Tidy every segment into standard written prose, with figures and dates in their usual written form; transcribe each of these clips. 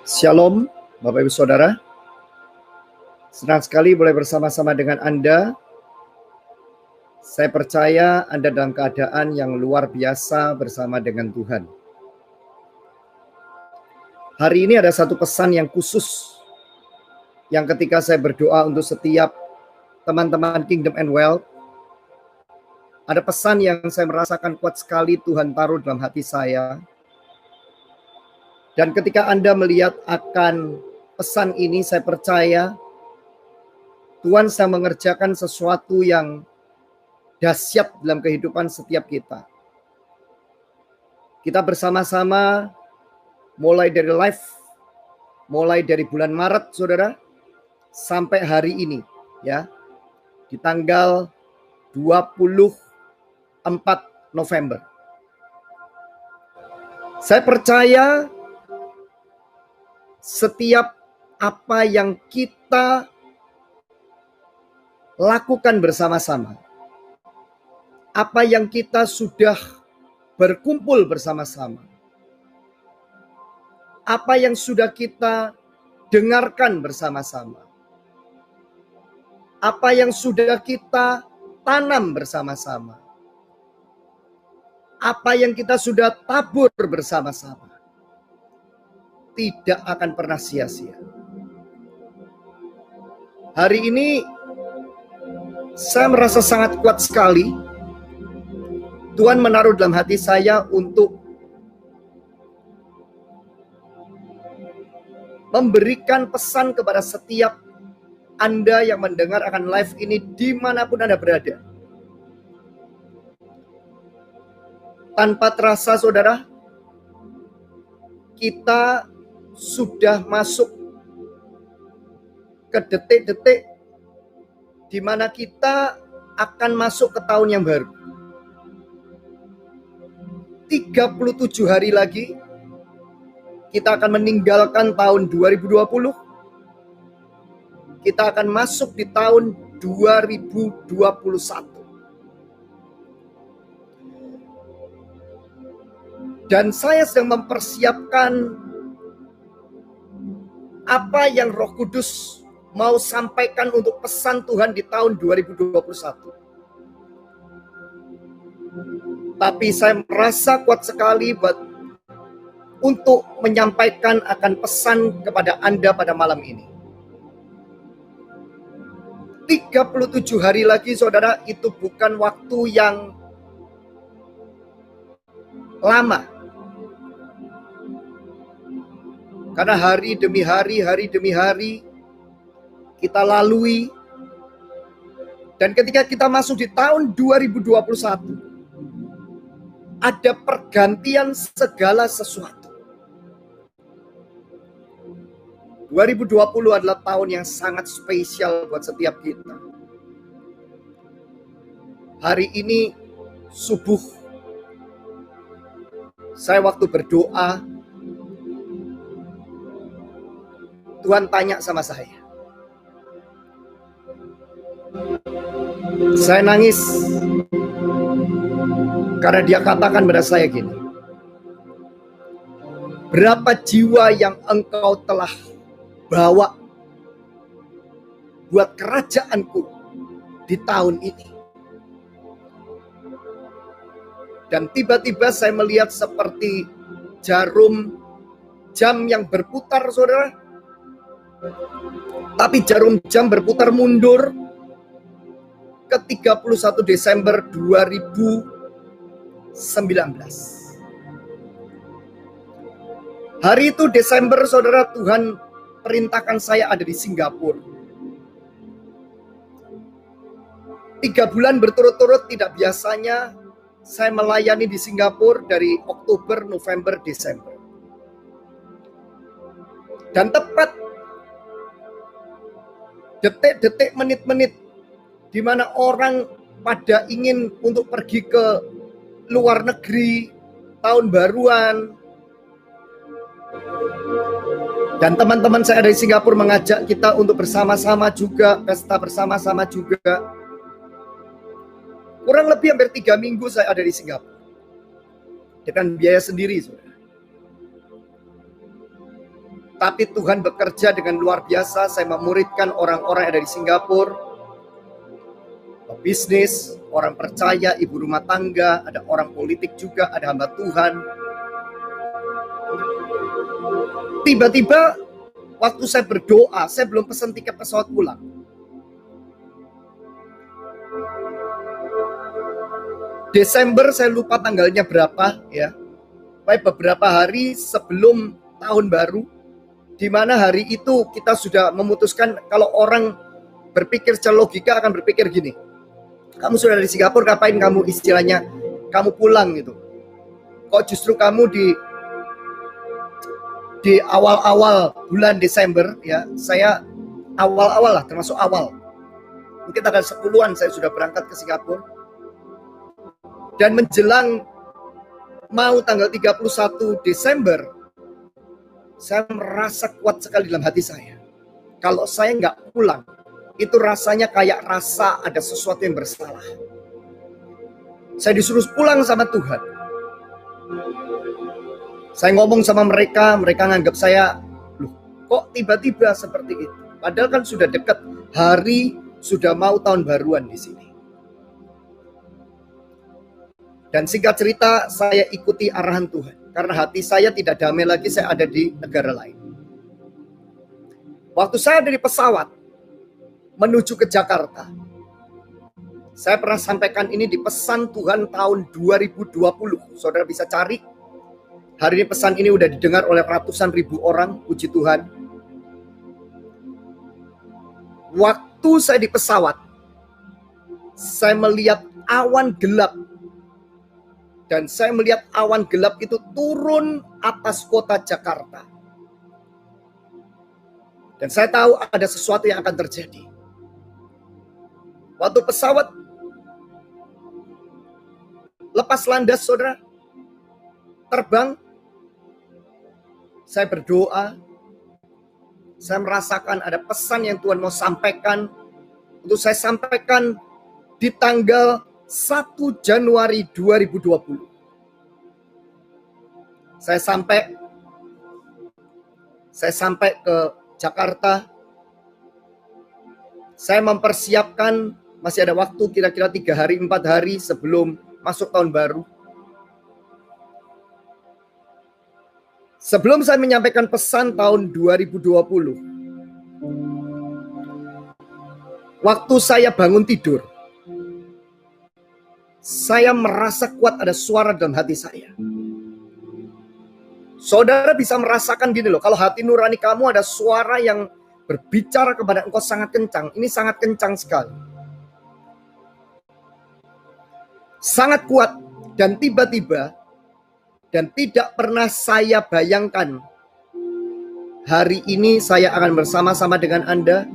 Shalom, Bapak Ibu Saudara. Senang sekali boleh bersama-sama dengan Anda. Saya percaya Anda dalam keadaan yang luar biasa bersama dengan Tuhan. Hari ini ada satu pesan yang khusus yang ketika saya berdoa untuk setiap teman-teman Kingdom and Wealth, ada pesan yang saya merasakan kuat sekali Tuhan taruh dalam hati saya. Dan ketika Anda melihat akan pesan ini, saya percaya Tuhan sedang mengerjakan sesuatu yang dahsyat dalam kehidupan setiap kita. Kita bersama-sama mulai dari live, mulai dari bulan Maret, saudara, sampai hari ini, ya, di tanggal 24 November. Saya percaya setiap apa yang kita lakukan bersama-sama, apa yang kita sudah berkumpul bersama-sama, apa yang sudah kita dengarkan bersama-sama, apa yang sudah kita tanam bersama-sama, apa yang kita sudah tabur bersama-sama, tidak akan pernah sia-sia. Hari ini saya merasa sangat kuat sekali. Tuhan menaruh dalam hati saya untuk memberikan pesan kepada setiap Anda yang mendengar akan live ini dimanapun Anda berada. Tanpa terasa, saudara, kita sudah masuk ke detik-detik di mana kita akan masuk ke tahun yang baru. 37 hari lagi kita akan meninggalkan tahun 2020. Kita akan masuk di tahun 2021. Dan saya sedang mempersiapkan apa yang Roh Kudus mau sampaikan untuk pesan Tuhan di tahun 2021. Tapi saya merasa kuat sekali untuk menyampaikan akan pesan kepada Anda pada malam ini. 37 hari lagi, saudara, itu bukan waktu yang lama. Karena hari demi hari kita lalui. Dan ketika kita masuk di tahun 2021, ada pergantian segala sesuatu. 2020 adalah tahun yang sangat spesial buat setiap kita. Hari ini subuh, saya waktu berdoa, Tuhan tanya sama saya. Saya nangis karena dia katakan pada saya gini, berapa jiwa yang engkau telah bawa buat kerajaanku di tahun ini. Dan tiba-tiba saya melihat seperti jarum jam yang berputar, saudara. Tapi jarum jam berputar mundur ke 31 Desember 2019. Hari itu Desember, saudara, Tuhan perintahkan saya ada di Singapura. 3 bulan berturut-turut, tidak biasanya saya melayani di Singapura dari Oktober, November, Desember. Dan tepat detik-detik, menit-menit di mana orang pada ingin untuk pergi ke luar negeri, tahun baruan. Dan teman-teman saya dari Singapura mengajak kita untuk bersama-sama juga, pesta bersama-sama juga. Kurang lebih hampir 3 minggu saya ada di Singapura. Dengan biaya sendiri, saudara. Tapi Tuhan bekerja dengan luar biasa. Saya memuridkan orang-orang yang ada di Singapura, bisnis, orang percaya, ibu rumah tangga, ada orang politik juga, ada hamba Tuhan. Tiba-tiba waktu saya berdoa, saya belum pesan tiket pesawat pulang. Desember, saya lupa tanggalnya berapa ya. Baik, beberapa hari sebelum tahun baru, di mana hari itu kita sudah memutuskan, kalau orang berpikir secara logika akan berpikir gini, kamu sudah di Singapura, ngapain kamu istilahnya kamu pulang gitu. Kok justru kamu di awal-awal bulan Desember ya, saya awal-awal lah, termasuk awal. Mungkin tanggal 10-an saya sudah berangkat ke Singapura. Dan menjelang mau tanggal 31 Desember, saya merasa kuat sekali dalam hati saya. Kalau saya nggak pulang, itu rasanya kayak rasa ada sesuatu yang bersalah. Saya disuruh pulang sama Tuhan. Saya ngomong sama mereka, mereka nganggap saya, loh kok tiba-tiba seperti itu? Padahal kan sudah dekat, hari sudah mau tahun baruan di sini. Dan singkat cerita, saya ikuti arahan Tuhan. Karena hati saya tidak damai lagi, saya ada di negara lain. Waktu saya dari pesawat menuju ke Jakarta, saya pernah sampaikan ini di pesan Tuhan tahun 2020. Saudara bisa cari. Hari ini pesan ini udah didengar oleh ratusan ribu orang, puji Tuhan. Waktu saya di pesawat, saya melihat awan gelap. Dan saya melihat awan gelap itu turun atas kota Jakarta. Dan saya tahu ada sesuatu yang akan terjadi. Waktu pesawat lepas landas, saudara, terbang, saya berdoa, saya merasakan ada pesan yang Tuhan mau sampaikan, untuk saya sampaikan di tanggal 1 Januari 2020. Saya sampai ke Jakarta. Saya mempersiapkan, masih ada waktu kira-kira 3 hari, 4 hari sebelum masuk tahun baru. Sebelum saya menyampaikan pesan tahun 2020, waktu saya bangun tidur, saya merasa kuat ada suara dalam hati saya. Saudara bisa merasakan gini loh, kalau hati nurani kamu ada suara yang berbicara kepada engkau sangat kencang. Ini sangat kencang sekali. Sangat kuat dan tiba-tiba, dan tidak pernah saya bayangkan, hari ini saya akan bersama-sama dengan Anda.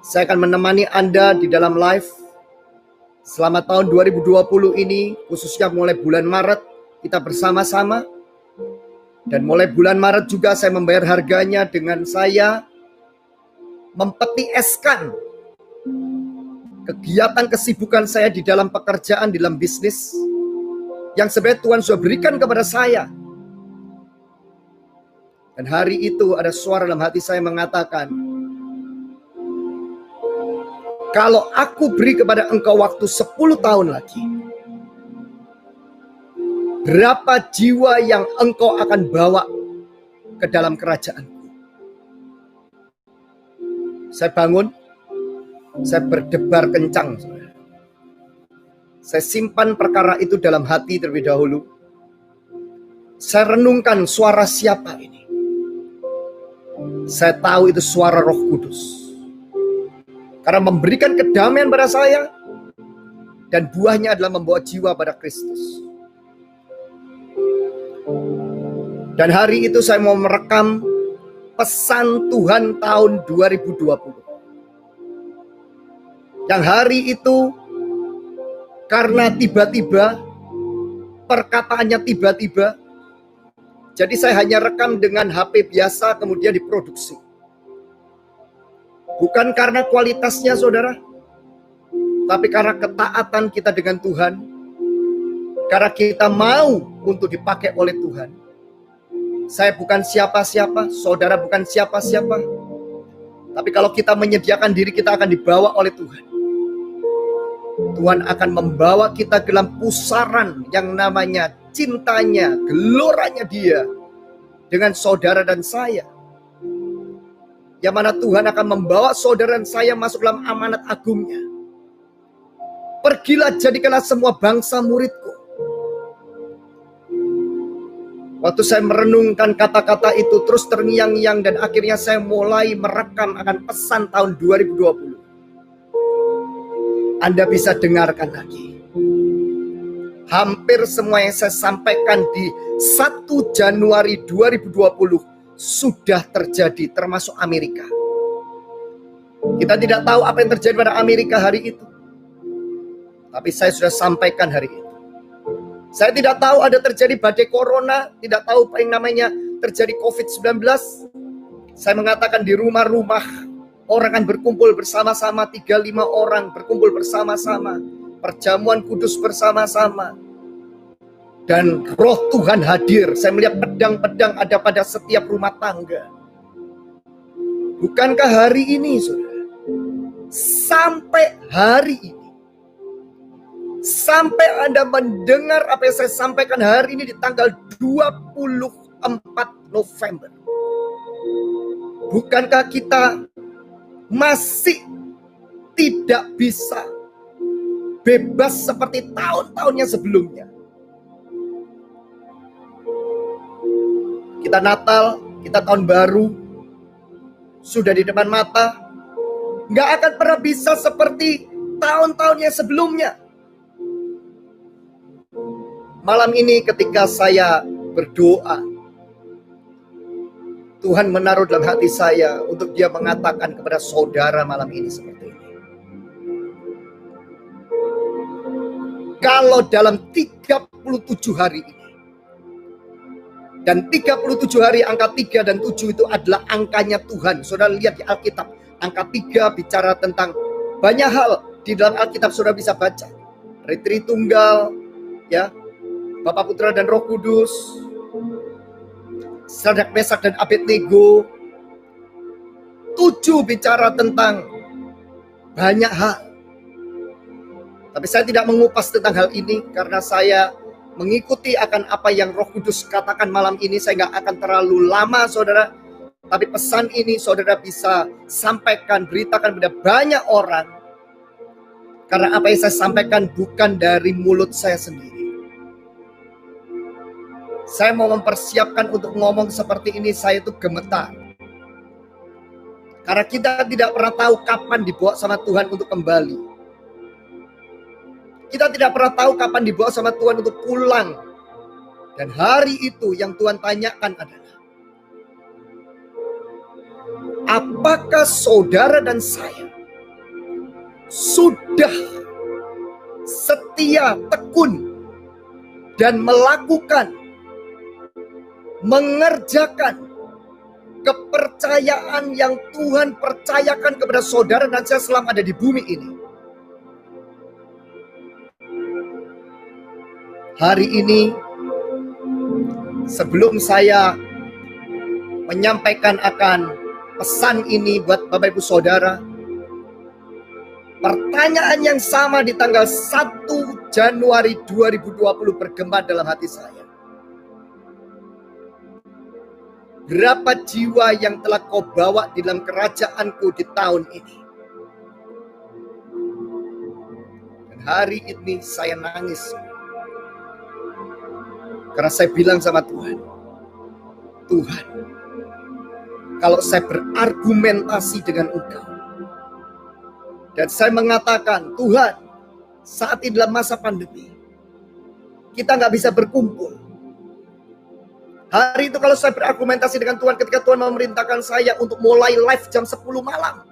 Saya akan menemani Anda di dalam live selama tahun 2020 ini, khususnya mulai bulan Maret, kita bersama-sama. Dan mulai bulan Maret juga saya membayar harganya dengan saya mempeti eskan kegiatan kesibukan saya di dalam pekerjaan, di dalam bisnis, yang sebenarnya Tuhan sudah berikan kepada saya. Dan hari itu ada suara dalam hati saya mengatakan, kalau aku beri kepada engkau waktu 10 tahun lagi, berapa jiwa yang engkau akan bawa ke dalam kerajaan? Saya bangun, saya berdebar kencang. Saya simpan perkara itu dalam hati terlebih dahulu. Saya renungkan suara siapa ini. Saya tahu itu suara Roh Kudus. Karena memberikan kedamaian pada saya, dan buahnya adalah membawa jiwa pada Kristus. Dan hari itu saya mau merekam pesan Tuhan tahun 2020. Yang hari itu, karena tiba-tiba, perkataannya tiba-tiba, jadi saya hanya rekam dengan HP biasa kemudian diproduksi. Bukan karena kualitasnya saudara, tapi karena ketaatan kita dengan Tuhan. Karena kita mau untuk dipakai oleh Tuhan. Saya bukan siapa-siapa, saudara bukan siapa-siapa. Tapi kalau kita menyediakan diri, kita akan dibawa oleh Tuhan. Tuhan akan membawa kita ke dalam pusaran yang namanya cintanya, geloranya Dia dengan saudara dan saya. Yang mana Tuhan akan membawa saudara dan saya masuk dalam amanat agungnya. Pergilah, jadikanlah semua bangsa muridku. Waktu saya merenungkan kata-kata itu terus terngiang-ngiang dan akhirnya saya mulai merekam akan pesan tahun 2020. Anda bisa dengarkan lagi. Hampir semua yang saya sampaikan di 1 Januari 2020 sudah terjadi, termasuk Amerika. Kita tidak tahu apa yang terjadi pada Amerika hari itu. Tapi saya sudah sampaikan hari itu. Saya tidak tahu ada terjadi badai corona, tidak tahu apa yang namanya terjadi COVID-19. Saya mengatakan di rumah-rumah orang akan berkumpul bersama-sama, 3-5 orang berkumpul bersama-sama. Perjamuan kudus bersama-sama. Dan roh Tuhan hadir. Saya melihat pedang-pedang ada pada setiap rumah tangga. Bukankah hari ini, saudara? Sampai hari ini. Sampai Anda mendengar apa yang saya sampaikan hari ini di tanggal 24 November. Bukankah kita masih tidak bisa bebas seperti tahun-tahunnya sebelumnya? Kita Natal, kita tahun baru, sudah di depan mata. Nggak akan pernah bisa seperti tahun-tahunnya sebelumnya. Malam ini ketika saya berdoa, Tuhan menaruh dalam hati saya untuk Dia mengatakan kepada saudara malam ini seperti ini. Kalau dalam 37 hari ini, dan 37 hari angka 3 dan 7 itu adalah angkanya Tuhan. Saudara lihat di Alkitab, angka 3 bicara tentang banyak hal di dalam Alkitab, saudara bisa baca. Tritunggal, ya, Bapa, Putra, dan Roh Kudus, Sadrak, Mesak, dan Abednego. 7 bicara tentang banyak hal. Tapi saya tidak mengupas tentang hal ini karena saya mengikuti akan apa yang Roh Kudus katakan malam ini. Saya nggak akan terlalu lama, saudara. Tapi pesan ini saudara bisa sampaikan, beritakan kepada banyak orang. Karena apa yang saya sampaikan bukan dari mulut saya sendiri. Saya mau mempersiapkan untuk ngomong seperti ini, saya itu gemetar. Karena kita tidak pernah tahu kapan dibawa sama Tuhan untuk kembali. Kita tidak pernah tahu kapan dibawa sama Tuhan untuk pulang. Dan hari itu yang Tuhan tanyakan adalah, apakah saudara dan saya sudah setia, tekun, dan melakukan, mengerjakan kepercayaan yang Tuhan percayakan kepada saudara dan saya selama ada di bumi ini. Hari ini, sebelum saya menyampaikan akan pesan ini buat Bapak Ibu Saudara, pertanyaan yang sama di tanggal 1 Januari 2020 bergema dalam hati saya. Berapa jiwa yang telah kau bawa di dalam kerajaanku di tahun ini? Dan hari ini saya nangis. Karena saya bilang sama Tuhan, Tuhan, kalau saya berargumentasi dengan Engkau, dan saya mengatakan, Tuhan, saat ini dalam masa pandemi, kita nggak bisa berkumpul. Hari itu kalau saya berargumentasi dengan Tuhan, ketika Tuhan memerintahkan saya untuk mulai live jam 10 malam.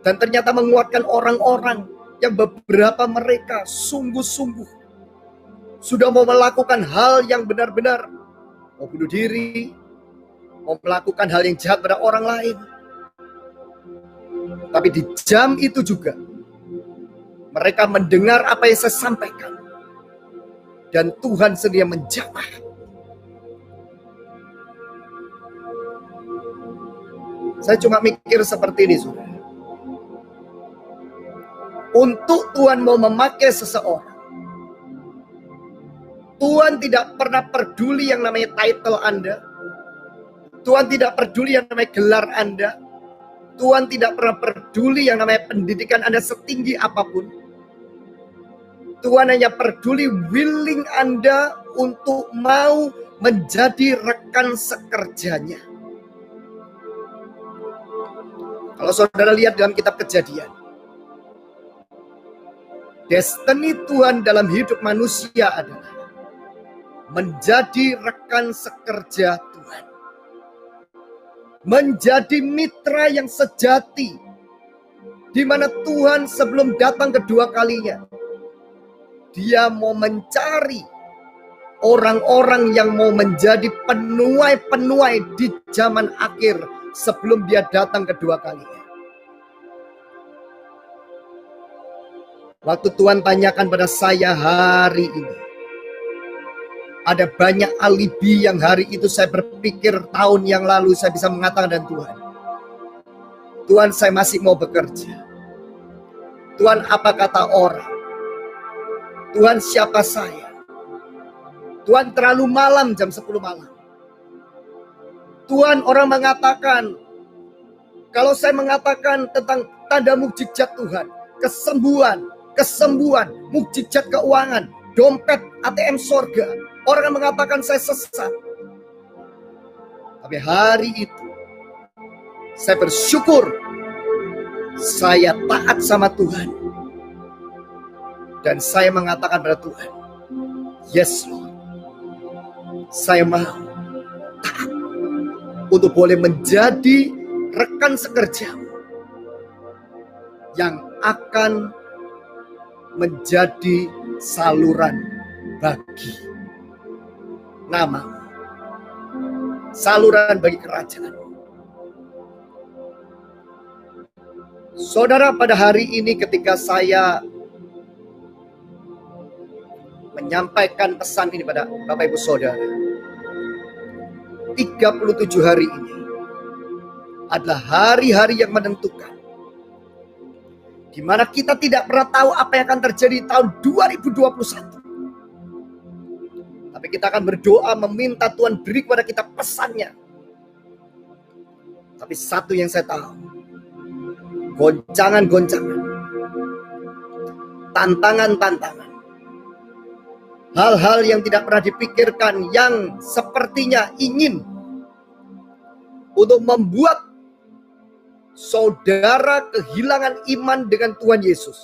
Dan ternyata menguatkan orang-orang yang beberapa mereka sungguh-sungguh sudah mau melakukan hal yang benar-benar mau bunuh diri, mau melakukan hal yang jahat pada orang lain. Tapi di jam itu juga mereka mendengar apa yang saya sampaikan. Dan Tuhan sendiri menjawab. Saya cuma mikir seperti ini, saudara. Untuk Tuhan mau memakai seseorang, Tuhan tidak pernah peduli yang namanya title Anda. Tuhan tidak peduli yang namanya gelar Anda. Tuhan tidak pernah peduli yang namanya pendidikan Anda setinggi apapun. Tuhan hanya peduli willing Anda untuk mau menjadi rekan sekerjanya. Kalau saudara lihat dalam kitab Kejadian, destiny Tuhan dalam hidup manusia adalah menjadi rekan sekerja Tuhan. Menjadi mitra yang sejati, di mana Tuhan sebelum datang kedua kalinya, Dia mau mencari orang-orang yang mau menjadi penuai-penuai di zaman akhir sebelum Dia datang kedua kalinya. Waktu Tuhan tanyakan pada saya hari ini, ada banyak alibi yang hari itu saya berpikir tahun yang lalu saya bisa mengatakan, dan Tuhan saya masih mau bekerja. Tuhan apa kata orang? Tuhan siapa saya? Tuhan terlalu malam, jam 10 malam. Tuhan orang mengatakan, kalau saya mengatakan tentang tanda mukjizat Tuhan, kesembuhan, mukjizat keuangan, dompet ATM sorga, orang mengatakan saya sesat. Tapi hari itu saya bersyukur saya taat sama Tuhan. Dan saya mengatakan pada Tuhan, yes Lord, saya mau taat untuk boleh menjadi rekan sekerjamu yang akan menjadi saluran bagi nama, saluran bagi kerajaan. Saudara, pada hari ini ketika saya menyampaikan pesan ini pada Bapak Ibu Saudara, 37 hari ini adalah hari-hari yang menentukan, di mana kita tidak pernah tahu apa yang akan terjadi tahun 2021. Tapi kita akan berdoa meminta Tuhan beri kepada kita pesannya. Tapi satu yang saya tahu, goncangan-goncangan, tantangan-tantangan, hal-hal yang tidak pernah dipikirkan yang sepertinya ingin untuk membuat saudara kehilangan iman dengan Tuhan Yesus.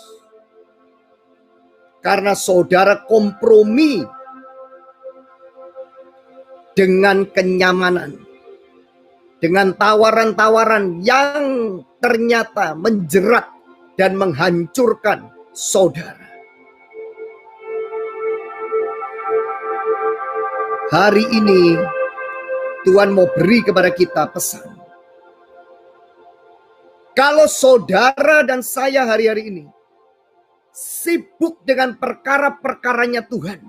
Karena saudara kompromi dengan kenyamanan, dengan tawaran-tawaran yang ternyata menjerat dan menghancurkan saudara. Hari ini Tuhan mau beri kepada kita pesan. Kalau saudara dan saya hari-hari ini sibuk dengan perkara-perkaranya Tuhan,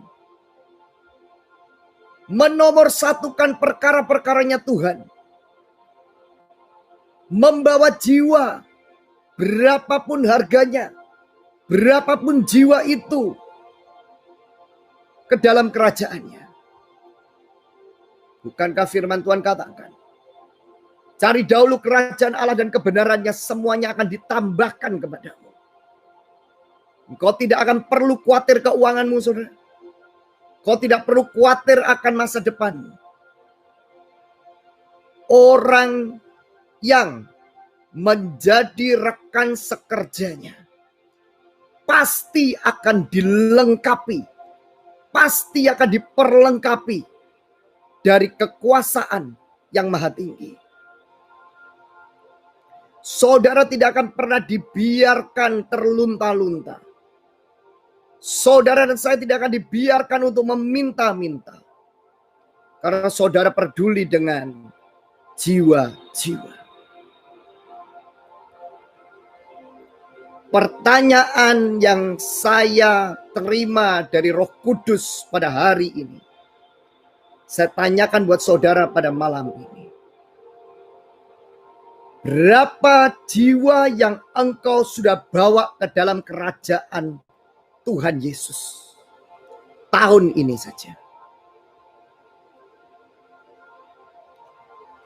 menomorsatukan perkara-perkaranya Tuhan, membawa jiwa berapapun harganya, berapapun jiwa itu ke dalam kerajaannya. Bukankah firman Tuhan katakan, cari dahulu kerajaan Allah dan kebenarannya, semuanya akan ditambahkan kepadamu. Engkau tidak akan perlu khawatir keuanganmu, saudara. Kau tidak perlu khawatir akan masa depanmu. Orang yang menjadi rekan sekerjanya pasti akan dilengkapi, pasti akan diperlengkapi dari kekuasaan yang maha tinggi. Saudara tidak akan pernah dibiarkan terlunta-lunta. Saudara dan saya tidak akan dibiarkan untuk meminta-minta. Karena saudara peduli dengan jiwa-jiwa. Pertanyaan yang saya terima dari Roh Kudus pada hari ini, saya tanyakan buat saudara pada malam ini. Berapa jiwa yang engkau sudah bawa ke dalam kerajaan Tuhan Yesus tahun ini saja?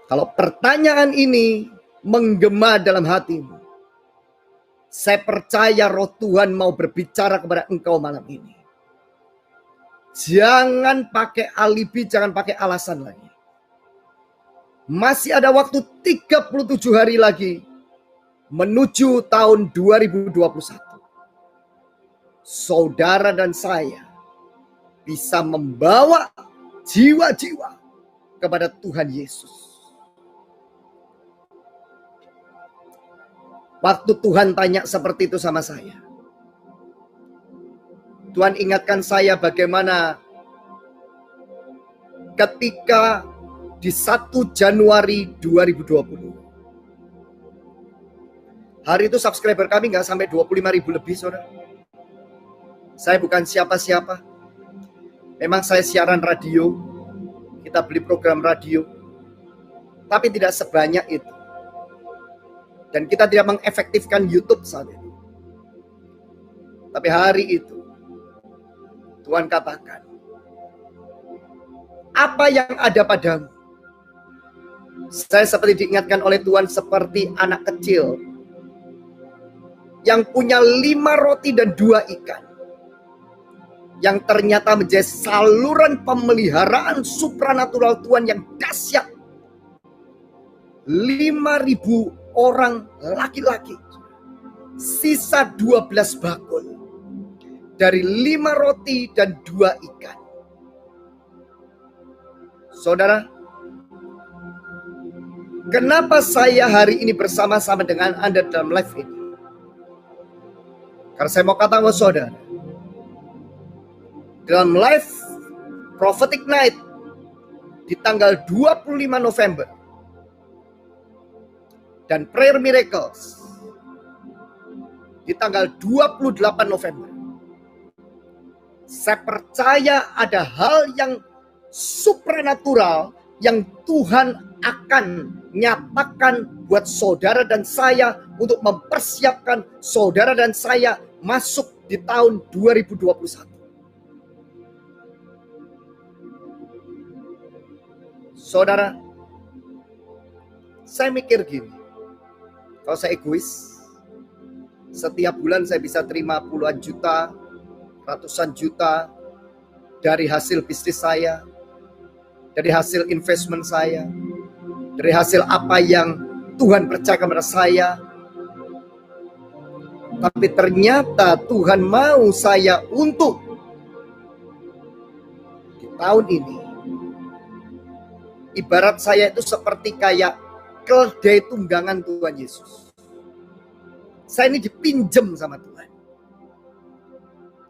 Kalau pertanyaan ini menggema dalam hatimu, saya percaya roh Tuhan mau berbicara kepada engkau malam ini. Jangan pakai alibi, jangan pakai alasan lagi. Masih ada waktu 37 hari lagi menuju tahun 2021. Saudara dan saya bisa membawa jiwa-jiwa kepada Tuhan Yesus. Waktu Tuhan tanya seperti itu sama saya, Tuhan ingatkan saya bagaimana ketika di 1 Januari 2020. Hari itu subscriber kami nggak sampai 25.000 lebih, saudara. Saya bukan siapa-siapa. Memang saya siaran radio, kita beli program radio, tapi tidak sebanyak itu. Dan kita tidak mengefektifkan YouTube saat itu. Tapi hari itu, Tuhan katakan, apa yang ada padamu? Saya seperti diingatkan oleh Tuhan seperti anak kecil yang punya 5 roti dan 2 ikan. Yang ternyata menjadi saluran pemeliharaan supranatural Tuhan yang dahsyat. 5.000 orang laki-laki. Sisa 12 bakul. Dari 5 roti dan 2 ikan. Saudara, kenapa saya hari ini bersama-sama dengan Anda dalam live ini? Karena saya mau katakan kepada saudara, dalam live Prophetic Night di tanggal 25 November dan Prayer Miracles di tanggal 28 November, saya percaya ada hal yang supranatural yang Tuhan akan nyatakan buat saudara dan saya untuk mempersiapkan saudara dan saya masuk di tahun 2021. Saudara, saya mikir gini, kalau saya egois, setiap bulan saya bisa terima puluhan juta, ratusan juta dari hasil bisnis saya, dari hasil investment saya, dari hasil apa yang Tuhan percayakan kepada saya. Tapi ternyata Tuhan mau saya untuk di tahun ini, ibarat saya itu seperti kayak keledai tunggangan Tuhan Yesus. Saya ini dipinjam sama Tuhan.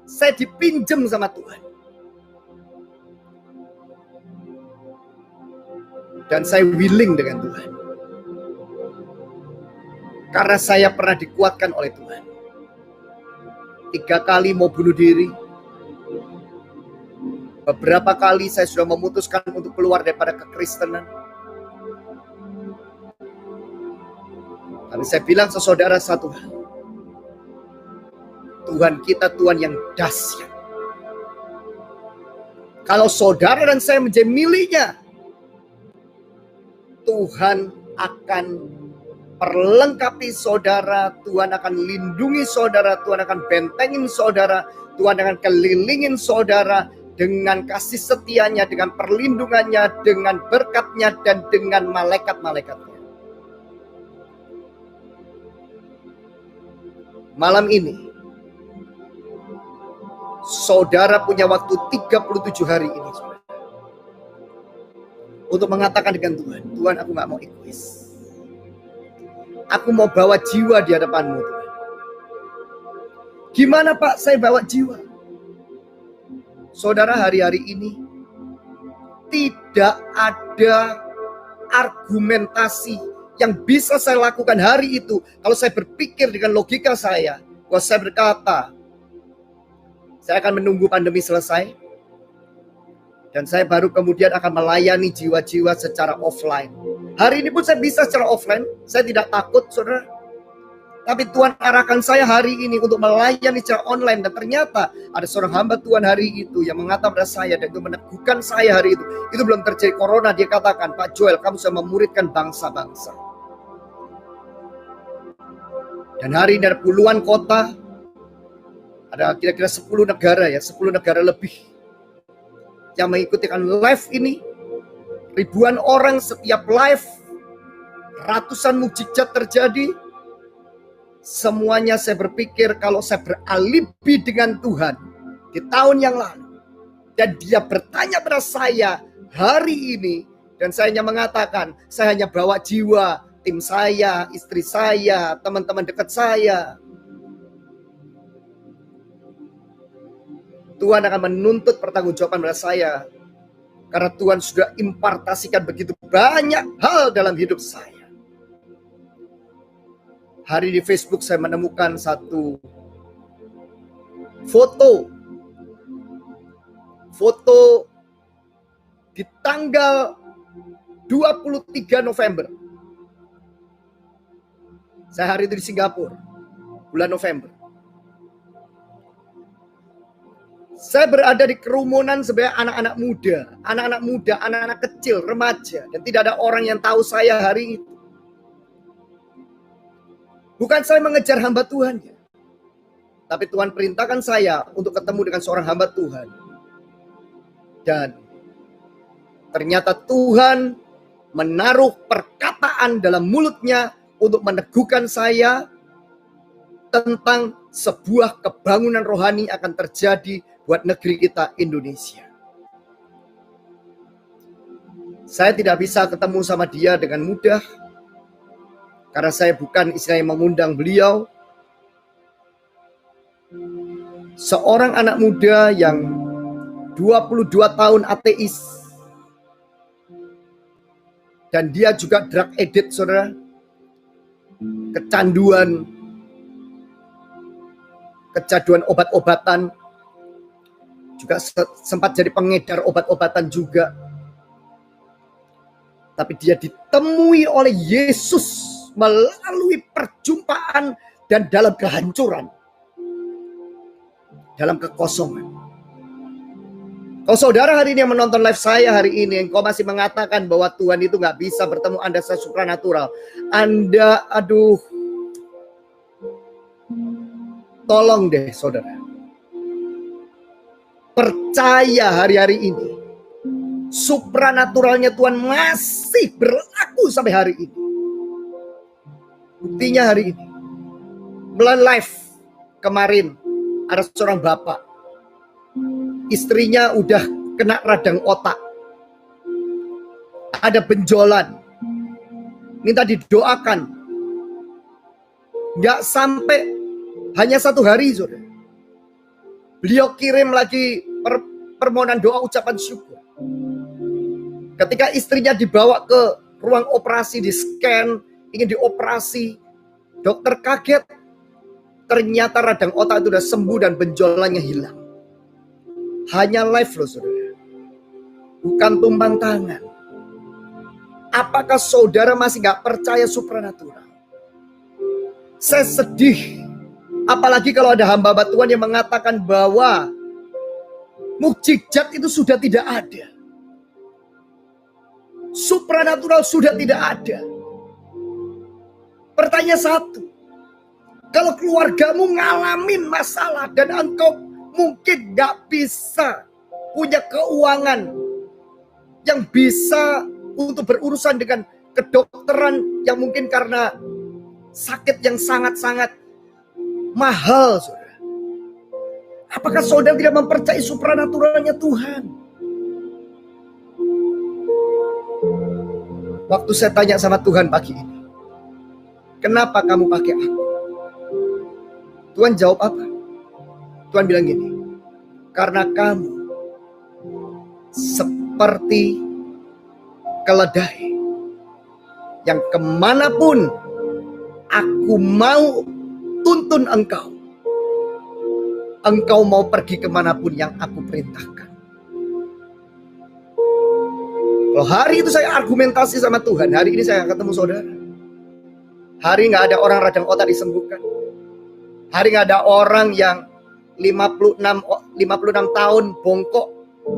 Saya dipinjam sama Tuhan. Dan saya willing dengan Tuhan. Karena saya pernah dikuatkan oleh Tuhan. 3 kali mau bunuh diri. Beberapa kali saya sudah memutuskan untuk keluar daripada kekristenan. Tapi saya bilang saudara satu hal. Tuhan kita Tuhan yang dahsyat. Kalau saudara dan saya menjadi miliknya, Tuhan akan perlengkapi saudara, Tuhan akan lindungi saudara, Tuhan akan bentengin saudara, Tuhan akan kelilingin saudara dengan kasih setianya, dengan perlindungannya, dengan berkatnya, dan dengan malaikat-malaikatnya. Malam ini, saudara punya waktu 37 hari ini, saudara, untuk mengatakan dengan Tuhan, Tuhan aku gak mau egois. Aku mau bawa jiwa di hadapanmu, Tuhan. Gimana Pak saya bawa jiwa? Saudara, hari-hari ini tidak ada argumentasi yang bisa saya lakukan hari itu. Kalau saya berpikir dengan logika saya, kalau saya berkata, saya akan menunggu pandemi selesai. Dan saya baru kemudian akan melayani jiwa-jiwa secara offline. Hari ini pun saya bisa secara offline. Saya tidak takut, saudara. Tapi Tuhan arahkan saya hari ini untuk melayani secara online. Dan ternyata ada seorang hamba Tuhan hari itu yang mengatakan pada saya dan itu meneguhkan saya hari itu. Itu belum terjadi corona. Dia katakan, Pak Joel, kamu sudah memuridkan bangsa-bangsa. Dan hari ini ada puluhan kota. Ada kira-kira 10 negara ya. 10 negara lebih yang mengikutikan live ini. Ribuan orang setiap live. Ratusan mukjizat terjadi. Semuanya saya berpikir kalau saya beralibi dengan Tuhan di tahun yang lalu. Dan dia bertanya pada saya hari ini. Dan saya hanya mengatakan, saya hanya bawa jiwa, tim saya, istri saya, teman-teman dekat saya. Tuhan akan menuntut pertanggungjawaban pada saya. Karena Tuhan sudah impartasikan begitu banyak hal dalam hidup saya. Hari di Facebook saya menemukan satu foto di tanggal 23 November. Saya hari itu di Singapura, bulan November. Saya berada di kerumunan sebenarnya anak-anak muda, anak-anak kecil, remaja. Dan tidak ada orang yang tahu saya hari itu. Bukan saya mengejar hamba Tuhan. Tapi Tuhan perintahkan saya untuk ketemu dengan seorang hamba Tuhan. Dan ternyata Tuhan menaruh perkataan dalam mulutnya untuk meneguhkan saya tentang sebuah kebangunan rohani akan terjadi buat negeri kita Indonesia. Saya tidak bisa ketemu sama dia dengan mudah. Karena saya bukan istilahnya mengundang beliau. Seorang anak muda yang 22 tahun ateis. Dan dia juga drug addict, saudara. Kecanduan obat-obatan. Juga sempat jadi pengedar obat-obatan juga. Tapi dia ditemui oleh Yesus melalui perjumpaan dan dalam kehancuran. Dalam kekosongan. Kalau saudara hari ini yang menonton live saya hari ini, engkau masih mengatakan bahwa Tuhan itu gak bisa bertemu Anda secara supranatural. Anda, tolong deh saudara. Percaya hari-hari ini. Supranaturalnya Tuhan masih berlaku sampai hari ini. Buktinya hari ini. Melalui live kemarin. Ada seorang bapak. Istrinya udah kena radang otak. Ada benjolan. Minta didoakan. Gak sampai hanya 1 hari saudara. Beliau kirim lagi permohonan doa ucapan syukur. Ketika istrinya dibawa ke ruang operasi, di scan, ingin dioperasi, dokter kaget. Ternyata radang otak itu sudah sembuh dan benjolannya hilang. Hanya live loh saudara. Bukan tumpang tangan. Apakah saudara masih gak percaya supranatural? Saya sedih. Apalagi kalau ada hamba Tuhan yang mengatakan bahwa mukjizat itu sudah tidak ada. Supranatural sudah tidak ada. Pertanyaan satu. Kalau keluargamu ngalamin masalah dan engkau mungkin gak bisa punya keuangan yang bisa untuk berurusan dengan kedokteran yang mungkin karena sakit yang sangat-sangat mahal, saudara. Apakah saudara tidak mempercayai supranaturalnya Tuhan? Waktu saya tanya sama Tuhan pagi ini, kenapa kamu pakai aku? Tuhan jawab apa? Tuhan bilang gini, karena kamu seperti keledai yang kemanapun aku mau tuntun engkau. Engkau mau pergi kemanapun yang aku perintahkan. Kalau hari itu saya argumentasi sama Tuhan, hari ini saya ketemu saudara. Hari nggak ada orang radang otak disembuhkan. Hari nggak ada orang yang 56 tahun bongkok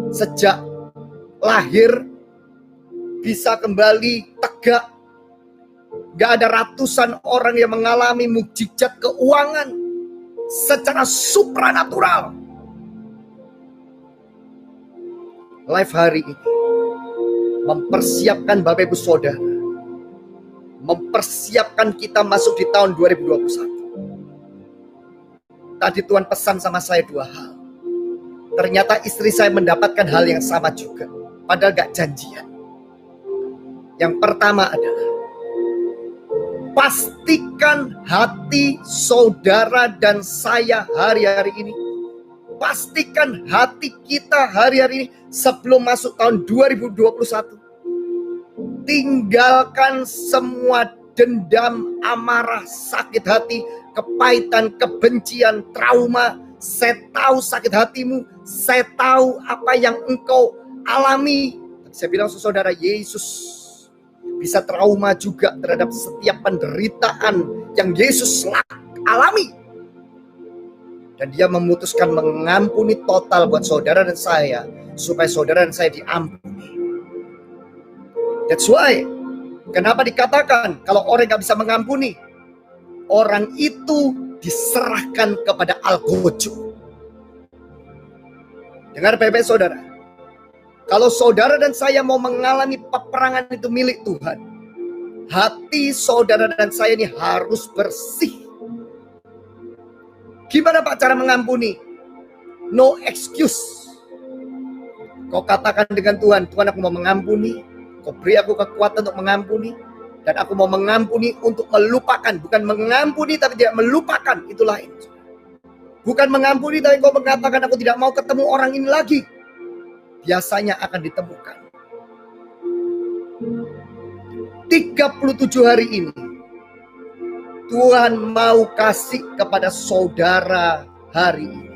sejak lahir bisa kembali tegak. Nggak ada ratusan orang yang mengalami mukjizat keuangan secara supranatural. Live hari ini mempersiapkan Bapak Ibu Saudara, mempersiapkan kita masuk di tahun 2021. Tadi Tuhan pesan sama saya 2 hal. Ternyata istri saya mendapatkan hal yang sama juga, padahal gak janjian. Yang pertama adalah pastikan hati saudara dan saya hari-hari ini. Pastikan hati kita hari-hari ini sebelum masuk tahun 2021. Tinggalkan semua dendam, amarah, sakit hati, kepahitan, kebencian, trauma. Saya tahu sakit hatimu, saya tahu apa yang engkau alami. Saya bilang saudara, Yesus bisa trauma juga terhadap setiap penderitaan yang Yesus alami. Dan dia memutuskan mengampuni total buat saudara dan saya, supaya saudara dan saya diampuni. That's why, kenapa dikatakan kalau orang gak bisa mengampuni, orang itu diserahkan kepada Al-Gojo. Dengar baik-baik saudara, kalau saudara dan saya mau mengalami peperangan itu milik Tuhan, hati saudara dan saya ini harus bersih. Gimana Pak cara mengampuni? No excuse. Kau katakan dengan Tuhan, Tuhan aku mau mengampuni, kau beri aku kekuatan untuk mengampuni, dan aku mau mengampuni untuk melupakan. Bukan mengampuni tapi tidak melupakan, itu lain. Bukan mengampuni tapi kau mengatakan aku tidak mau ketemu orang ini lagi. Biasanya akan ditemukan. 37 hari ini Tuhan mau kasih kepada saudara hari ini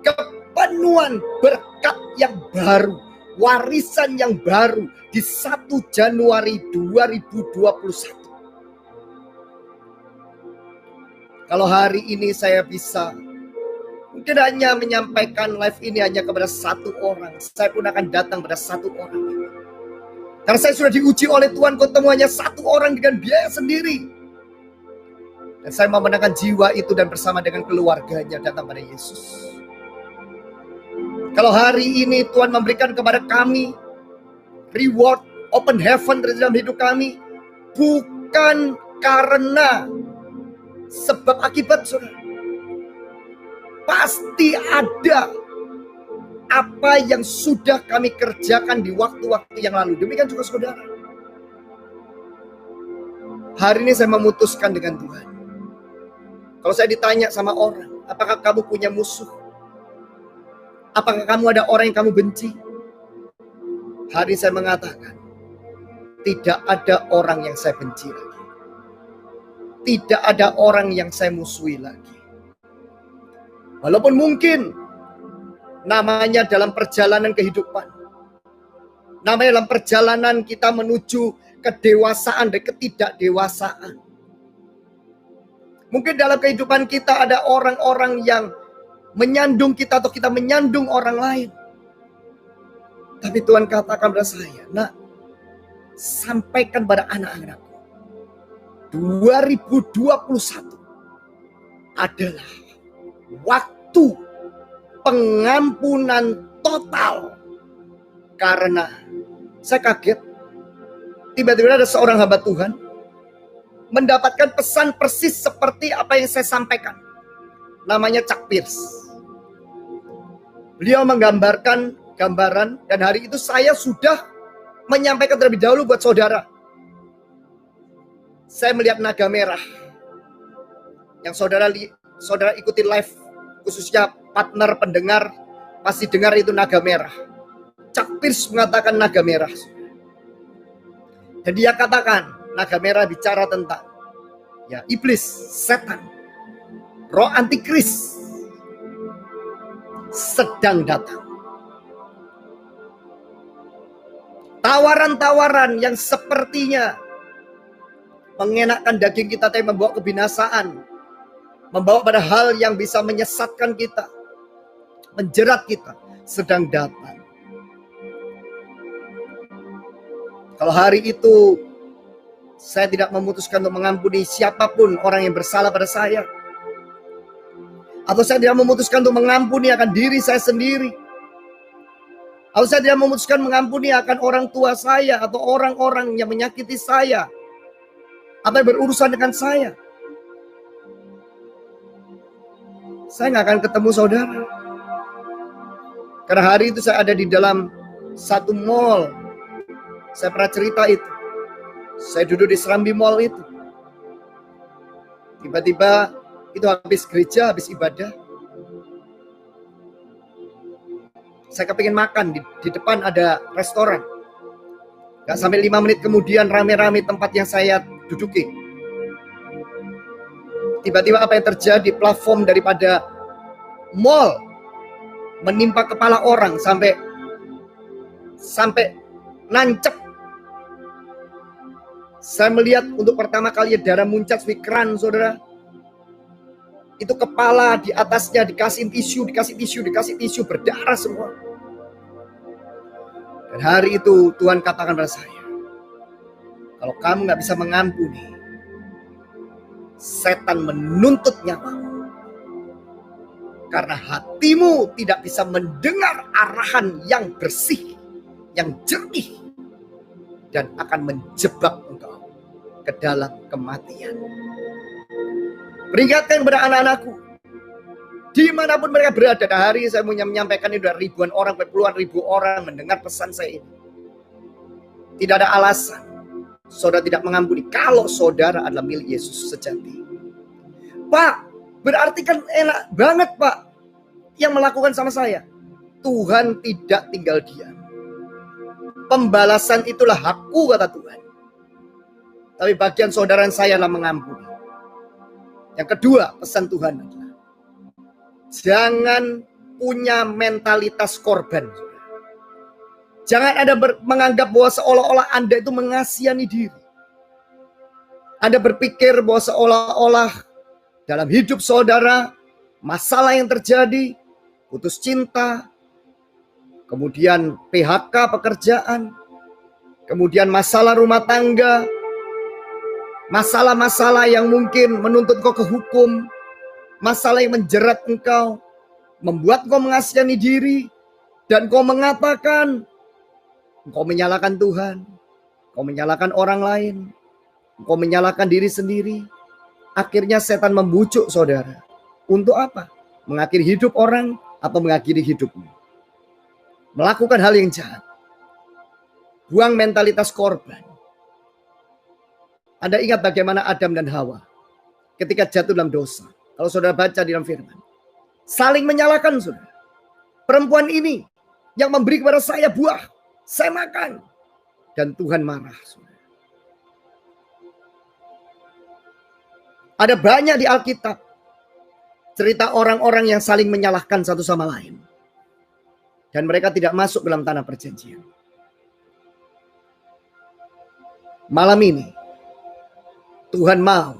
kepenuhan berkat yang baru, warisan yang baru di 1 Januari 2021. Kalau hari ini saya bisa mungkin hanya menyampaikan live ini hanya kepada 1 orang, saya pun akan datang pada 1 orang. Karena saya sudah diuji oleh Tuhan, ketemu hanya 1 orang dengan biaya sendiri. Dan saya mau menangkan jiwa itu dan bersama dengan keluarganya datang pada Yesus. Kalau hari ini Tuhan memberikan kepada kami reward, open heaven dalam hidup kami, bukan karena sebab akibat, saudara. Pasti ada apa yang sudah kami kerjakan di waktu-waktu yang lalu. Demikian juga saudara. Hari ini saya memutuskan dengan Tuhan. Kalau saya ditanya sama orang, apakah kamu punya musuh? Apakah kamu ada orang yang kamu benci? Hari ini saya mengatakan, tidak ada orang yang saya benci lagi. Tidak ada orang yang saya musuhi lagi. Walaupun mungkin namanya dalam perjalanan kehidupan, namanya dalam perjalanan kita menuju kedewasaan dan ketidakdewasaan. Mungkin dalam kehidupan kita ada orang-orang yang menyandung kita atau kita menyandung orang lain. Tapi Tuhan katakan pada saya, nak, sampaikan pada anak-anakku, 2021 adalah waktu pengampunan total. Karena saya kaget, tiba-tiba ada seorang hamba Tuhan mendapatkan pesan persis seperti apa yang saya sampaikan. Namanya Chuck Pierce. Beliau menggambarkan gambaran, dan hari itu saya sudah menyampaikan terlebih dahulu buat saudara. Saya melihat naga merah. Yang saudara ikuti live, khususnya partner pendengar, pasti dengar itu naga merah. Chuck Pierce mengatakan naga merah. Dan dia katakan, naga merah bicara tentang iblis, setan, roh antikris sedang datang. Tawaran-tawaran yang sepertinya mengenakkan daging kita tapi membawa kebinasaan, membawa pada hal yang bisa menyesatkan kita, menjerat kita, sedang datang. Kalau hari itu saya tidak memutuskan untuk mengampuni siapapun orang yang bersalah pada saya, atau saya tidak memutuskan untuk mengampuni akan diri saya sendiri, atau saya tidak memutuskan mengampuni akan orang tua saya atau orang-orang yang menyakiti saya atau yang berurusan dengan saya nggak akan ketemu saudara. Karena hari itu saya ada di dalam satu mall. Saya pernah cerita itu. Saya duduk di Serambi Mall itu. Tiba-tiba itu habis gereja, habis ibadah. Saya kepingin makan, di depan ada restoran. Gak sampai 5 menit kemudian rame-rame tempat yang saya duduki. Tiba-tiba apa yang terjadi, platform daripada mall menimpa kepala orang sampai nancep. Saya melihat untuk pertama kali darah muncat di keran, saudara. Itu kepala, di atasnya dikasih tisu, berdarah semua. Dan hari itu Tuhan katakan pada saya, kalau kamu gak bisa mengampuni, setan menuntut nyawamu. Karena hatimu tidak bisa mendengar arahan yang bersih, yang jernih, dan akan menjebak engkau ke dalam kematian. Peringatkan kepada anak-anakku, dimanapun mereka berada. Dan hari saya mau menyampaikan ini sudah ribuan orang, puluhan ribu orang mendengar pesan saya ini. Tidak ada alasan saudara tidak mengampuni kalau saudara adalah milik Yesus sejati. Pak, berarti kan enak banget Pak yang melakukan sama saya. Tuhan tidak tinggal diam. Pembalasan itulah hakku, kata Tuhan. Tapi bagian saudara saya adalah mengampuni. Yang kedua, pesan Tuhan adalah jangan punya mentalitas korban. Jangan ada menganggap bahwa seolah-olah Anda itu mengasihani diri. Anda berpikir bahwa seolah-olah dalam hidup saudara, masalah yang terjadi, putus cinta, kemudian PHK pekerjaan, kemudian masalah rumah tangga, masalah-masalah yang mungkin menuntut kau ke hukum, masalah yang menjerat engkau, membuat kau mengasihani diri, dan kau mengatakan, kau menyalahkan Tuhan, kau menyalahkan orang lain, kau menyalahkan diri sendiri. Akhirnya setan membujuk saudara. Untuk apa? Mengakhiri hidup orang atau mengakhiri hidupmu. Melakukan hal yang jahat. Buang mentalitas korban. Anda ingat bagaimana Adam dan Hawa ketika jatuh dalam dosa. Kalau saudara baca di dalam firman. Saling menyalahkan saudara. Perempuan ini yang memberi kepada saya buah. Saya makan. Dan Tuhan marah saudara. Ada banyak di Alkitab cerita orang-orang yang saling menyalahkan satu sama lain. Dan mereka tidak masuk dalam tanah perjanjian. Malam ini, Tuhan mau,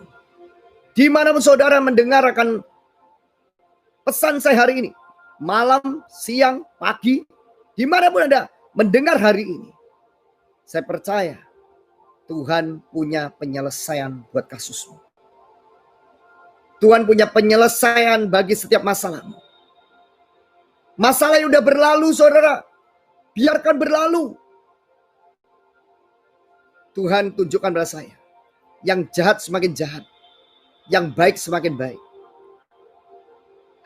dimanapun saudara mendengar akan pesan saya hari ini, malam, siang, pagi, dimanapun Anda mendengar hari ini, saya percaya Tuhan punya penyelesaian buat kasusmu. Tuhan punya penyelesaian bagi setiap masalahmu. Masalah yang udah berlalu saudara, biarkan berlalu. Tuhan tunjukkan pada saya, yang jahat semakin jahat, yang baik semakin baik.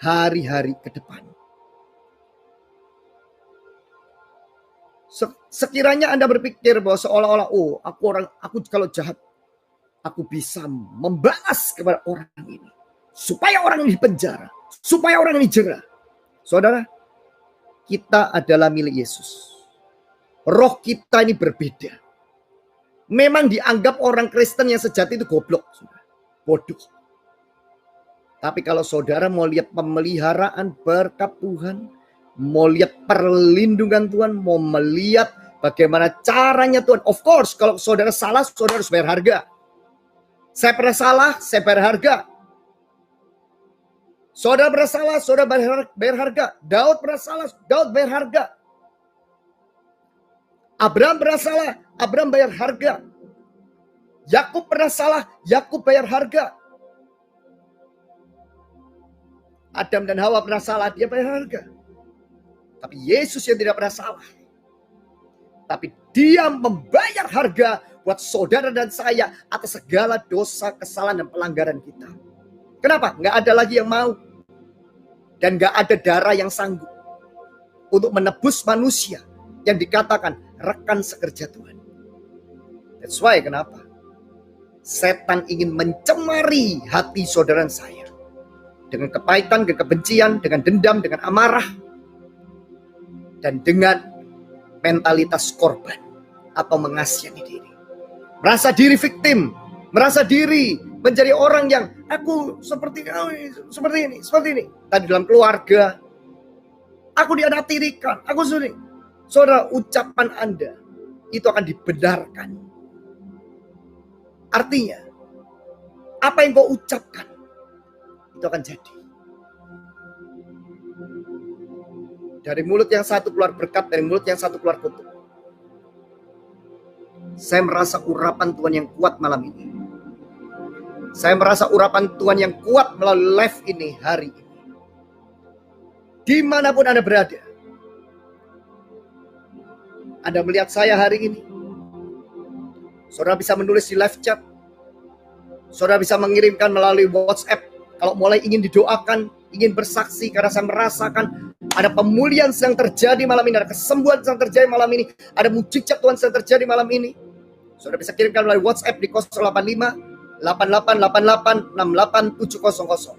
Hari-hari ke depan. Sekiranya Anda berpikir bahwa seolah-olah, oh aku kalau jahat, aku bisa membalas kepada orang ini. Supaya orang ini dipenjara, supaya orang ini jera. Saudara, kita adalah milik Yesus. Roh kita ini berbeda. Memang dianggap orang Kristen yang sejati itu goblok, bodoh. Tapi kalau saudara mau lihat pemeliharaan berkat Tuhan, mau lihat perlindungan Tuhan, mau melihat Bagaimana caranya Tuhan? Of course, kalau saudara salah, saudara harus bayar harga. Saya pernah salah, saya bayar harga. Saudara bersalah, saudara bayar harga. Daud bersalah, Daud bayar harga. Abraham bersalah, Abraham bayar harga. Yakub bersalah, Yakub bayar harga. Adam dan Hawa pernah salah, dia bayar harga. Tapi Yesus yang tidak pernah salah. Tapi dia membayar harga buat saudara dan saya atas segala dosa, kesalahan, dan pelanggaran kita. Kenapa? Nggak ada lagi yang mau. Dan nggak ada darah yang sanggup untuk menebus manusia yang dikatakan rekan sekerja Tuhan. That's why kenapa? Setan ingin mencemari hati saudara dan saya. Dengan kepahitan, dengan kebencian, dengan dendam, dengan amarah. Dan dengan mentalitas korban atau mengasihani diri. Merasa diri victim, merasa diri menjadi orang yang aku seperti ini. Tadi dalam keluarga, aku dianaktirikan, aku sering. Saudara, ucapan Anda itu akan dibenarkan. Artinya, apa yang kau ucapkan itu akan jadi. Dari mulut yang satu keluar berkat, dari mulut yang satu keluar kutuk. Saya merasa urapan Tuhan yang kuat malam ini. Saya merasa urapan Tuhan yang kuat melalui live ini hari ini. Dimanapun Anda berada. Anda melihat saya hari ini. Saudara bisa menulis di live chat. Saudara bisa mengirimkan melalui WhatsApp. Kalau mulai ingin didoakan, ingin bersaksi karena saya merasakan ada pemulihan sedang terjadi malam ini, ada kesembuhan sedang terjadi malam ini, ada mujizat Tuhan sedang terjadi malam ini. Saudara bisa kirimkan melalui WhatsApp di 085 8888 68700.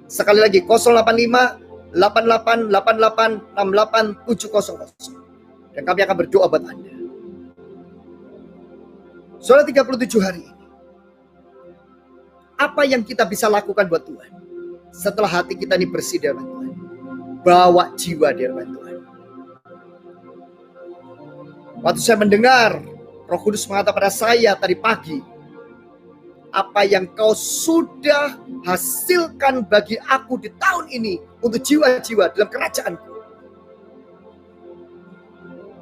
Sekali lagi 085 8888 68700. Dan kami akan berdoa buat Anda. Saudara, 37 hari ini, apa yang kita bisa lakukan buat Tuhan? Setelah hati kita ini bersih di hadapan Tuhan, bawa jiwa di hadapan Tuhan. Waktu saya mendengar Roh Kudus mengatakan pada saya tadi pagi, apa yang kau sudah hasilkan bagi aku di tahun ini untuk jiwa-jiwa dalam kerajaanku.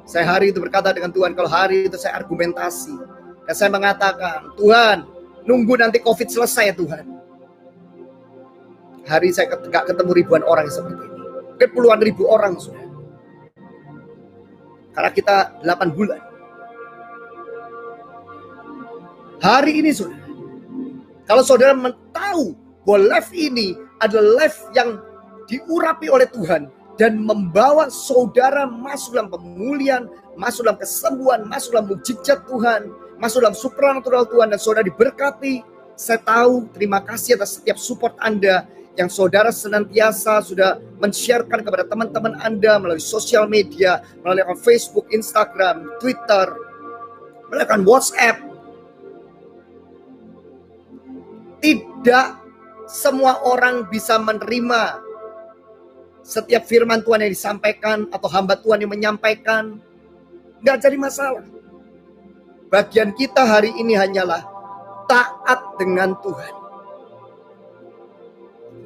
Saya hari itu berkata dengan Tuhan, kalau hari itu saya argumentasi, dan saya mengatakan, Tuhan, nunggu nanti COVID selesai ya Tuhan. Hari saya gak ketemu ribuan orang seperti ini. Mungkin puluhan ribu orang sudah. Karena kita 8 bulan. Hari ini saudara, kalau saudara tahu bahwa live ini adalah live yang diurapi oleh Tuhan dan membawa saudara masuk dalam pemulihan, masuk dalam kesembuhan, masuk dalam mujizat Tuhan, masuk dalam supranatural Tuhan, dan saudara diberkati. Saya tahu, terima kasih atas setiap support Anda yang saudara senantiasa sudah men-sharekan kepada teman-teman Anda melalui sosial media, melalui Facebook, Instagram, Twitter, melalui WhatsApp. Tidak semua orang bisa menerima setiap firman Tuhan yang disampaikan atau hamba Tuhan yang menyampaikan. Nggak jadi masalah. Bagian kita hari ini hanyalah taat dengan Tuhan.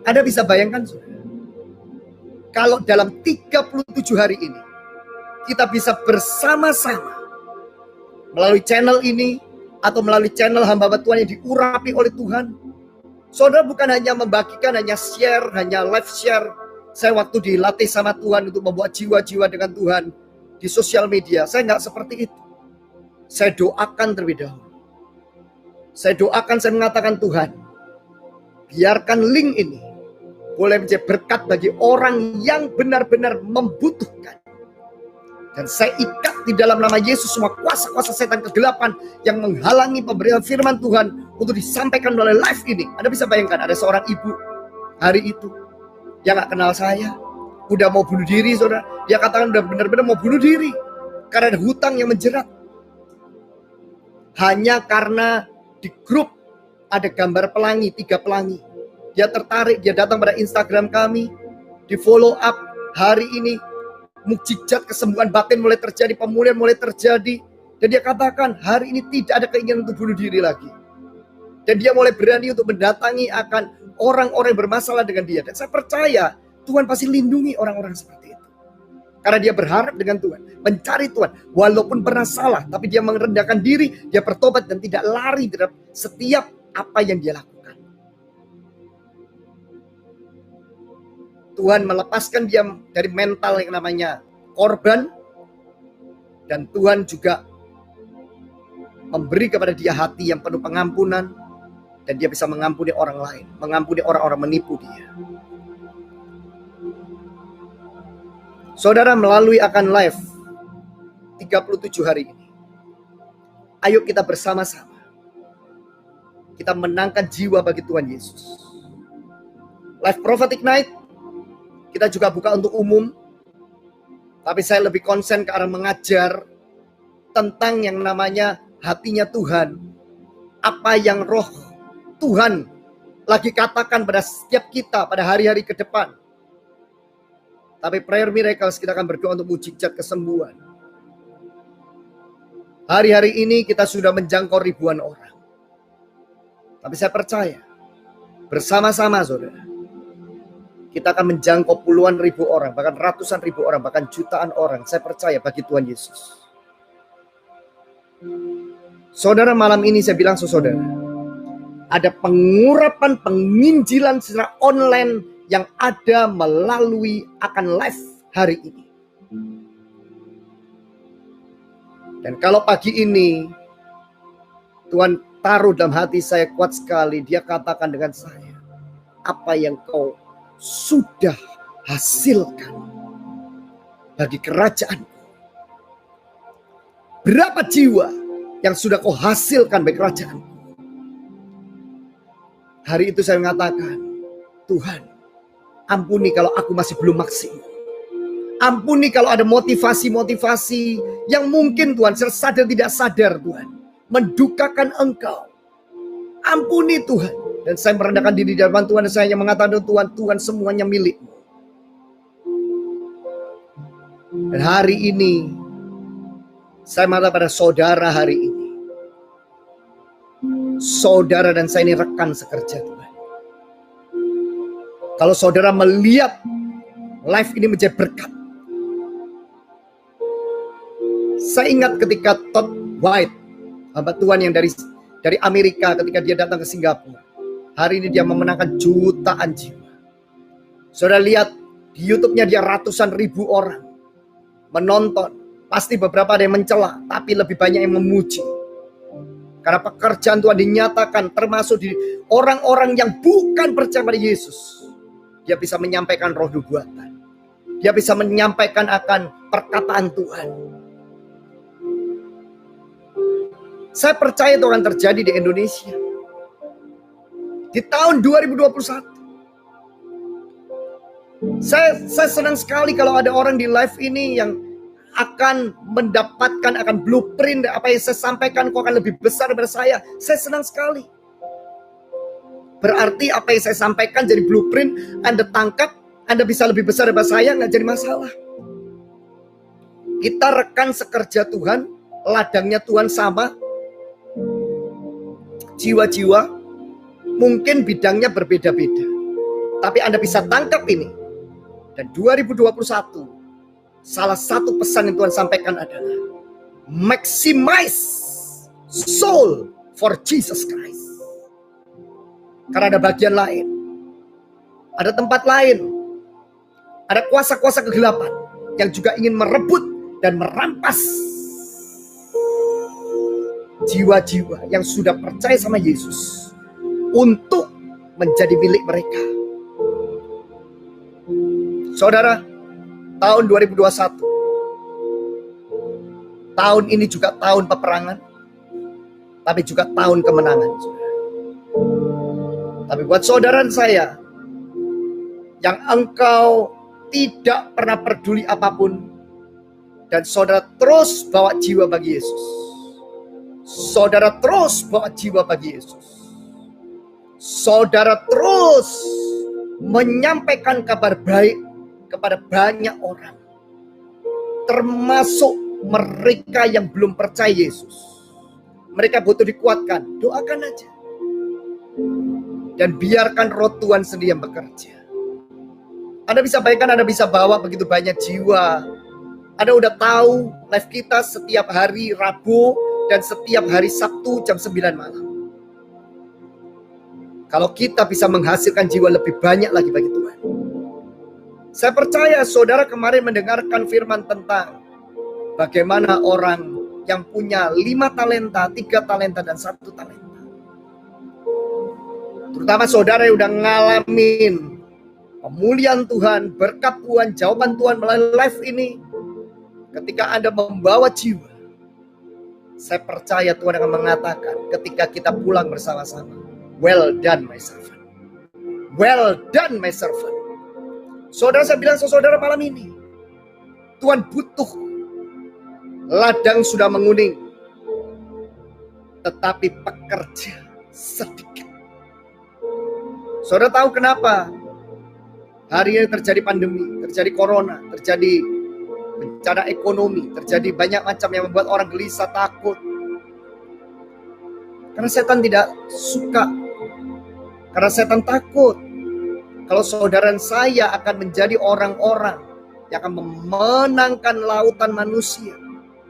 Anda bisa bayangkan, saudara, kalau dalam 37 hari ini kita bisa bersama-sama melalui channel ini atau melalui channel hamba Tuhan yang diurapi oleh Tuhan. Saudara bukan hanya membagikan, hanya share, hanya live share. Saya waktu dilatih sama Tuhan untuk membawa jiwa-jiwa dengan Tuhan di sosial media. Saya nggak seperti itu. Saya doakan terlebih dahulu. Saya doakan, saya mengatakan, Tuhan, biarkan link ini boleh menjadi berkat bagi orang yang benar-benar membutuhkan. Dan saya ikat di dalam nama Yesus semua kuasa-kuasa setan kegelapan yang menghalangi pemberian firman Tuhan untuk disampaikan melalui live ini. Anda bisa bayangkan ada seorang ibu hari itu yang gak kenal saya, udah mau bunuh diri, saudara. Dia katakan udah benar-benar mau bunuh diri karena ada hutang yang menjerat. Hanya karena di grup ada gambar pelangi, 3 pelangi. Dia tertarik, dia datang pada Instagram kami, di follow up hari ini. mukjizat kesembuhan batin mulai terjadi, pemulihan mulai terjadi. Dan dia katakan hari ini tidak ada keinginan untuk bunuh diri lagi. Dan dia mulai berani untuk mendatangi akan orang-orang yang bermasalah dengan dia. Dan saya percaya Tuhan pasti lindungi orang-orang seperti itu. Karena dia berharap dengan Tuhan, mencari Tuhan. Walaupun pernah salah, tapi dia merendahkan diri, dia bertobat dan tidak lari terhadap setiap apa yang dia lakukan. Tuhan melepaskan dia dari mental yang namanya korban. Dan Tuhan juga memberi kepada dia hati yang penuh pengampunan. Dan dia bisa mengampuni orang lain, mengampuni orang-orang menipu dia. Saudara, melalui akan live 37 hari ini, ayo kita bersama-sama kita menangkan jiwa bagi Tuhan Yesus. Live Prophetic Night kita juga buka untuk umum, tapi saya lebih konsen ke arah mengajar tentang yang namanya hatinya Tuhan. Apa yang roh Tuhan lagi katakan pada setiap kita pada hari-hari ke depan. Tapi prayer miracles kita akan berdoa untuk mujizat kesembuhan. Hari-hari ini kita sudah menjangkau ribuan orang. Tapi saya percaya bersama-sama saudara, kita akan menjangkau puluhan ribu orang, bahkan ratusan ribu orang, bahkan jutaan orang. Saya percaya bagi Tuhan Yesus. Saudara, malam ini saya bilang saudara, ada pengurapan penginjilan secara online yang ada melalui akan live hari ini. Dan kalau pagi ini Tuhan taruh dalam hati saya kuat sekali, dia katakan dengan saya, apa yang kau sudah hasilkan bagi kerajaanku. Berapa jiwa yang sudah kau hasilkan bagi kerajaanku. Hari itu saya mengatakan, Tuhan, ampuni kalau aku masih belum maksimal. Ampuni kalau ada motivasi-motivasi yang mungkin Tuhan sadar tidak sadar Tuhan, mendukakan Engkau. Ampuni Tuhan. Dan saya merendahkan diri di hadapan Tuhan, dan saya yang mengatakan Tuhan, Tuhan semuanya milik-Mu. Dan hari ini saya mengatakan pada saudara hari ini, saudara dan saya ini rekan sekerja Tuhan. Kalau saudara melihat live ini menjadi berkat. Saya ingat ketika Todd White, hamba Tuhan yang dari Amerika, ketika dia datang ke Singapura. Hari ini dia memenangkan jutaan jiwa. Saudara lihat di YouTube-nya dia ratusan ribu orang menonton. Pasti beberapa ada yang mencela, tapi lebih banyak yang memuji. Karena pekerjaan Tuhan dinyatakan termasuk di orang-orang yang bukan percaya pada Yesus. Dia bisa menyampaikan roh nubuatan. Dia bisa menyampaikan akan perkataan Tuhan. Saya percaya itu akan terjadi di Indonesia. Di tahun 2021. Saya senang sekali kalau ada orang di live ini yang akan mendapatkan akan blueprint apa yang saya sampaikan kok akan lebih besar daripada saya. Saya senang sekali. Berarti apa yang saya sampaikan jadi blueprint, Anda tangkap, Anda bisa lebih besar daripada saya, nggak jadi masalah. Kita rekan sekerja Tuhan, ladangnya Tuhan sama. Jiwa-jiwa, mungkin bidangnya berbeda-beda. Tapi Anda bisa tangkap ini. Dan 2021, salah satu pesan yang Tuhan sampaikan adalah maximize soul for Jesus Christ. Karena ada bagian lain, ada tempat lain, ada kuasa-kuasa kegelapan yang juga ingin merebut dan merampas jiwa-jiwa yang sudah percaya sama Yesus untuk menjadi milik mereka. Saudara, tahun 2021, tahun ini juga tahun peperangan, tapi juga tahun kemenangan. Tapi buat saudara saya yang engkau tidak pernah peduli apapun, dan saudara terus bawa jiwa bagi Yesus. Saudara terus bawa jiwa bagi Yesus. Saudara terus menyampaikan kabar baik kepada banyak orang. termasuk mereka yang belum percaya Yesus. Mereka butuh dikuatkan. Doakan aja. Dan biarkan roh Tuhan sendiri yang bekerja. Anda bisa bayangkan, Anda bisa bawa begitu banyak jiwa. Anda udah tahu live kita setiap hari Rabu dan setiap hari Sabtu jam 9 malam. Kalau kita bisa menghasilkan jiwa lebih banyak lagi bagi Tuhan. Saya percaya saudara kemarin mendengarkan firman tentang bagaimana orang yang punya 5 talenta, 3 talenta, dan 1 talenta. Terutama saudara yang udah ngalamin pemulihan Tuhan, berkat Tuhan, jawaban Tuhan melalui live ini. Ketika Anda membawa jiwa, saya percaya Tuhan akan mengatakan ketika kita pulang bersama-sama, well done my servant. Well done my servant. Saudara, saya bilang saudara malam ini, Tuhan butuh. Ladang sudah menguning, tetapi pekerja sedikit. Saudara tahu kenapa hari ini terjadi pandemi, terjadi corona, terjadi bencana ekonomi, terjadi banyak macam yang membuat orang gelisah, takut. Karena setan tidak suka, karena setan takut kalau saudara dan saya akan menjadi orang-orang yang akan memenangkan lautan manusia.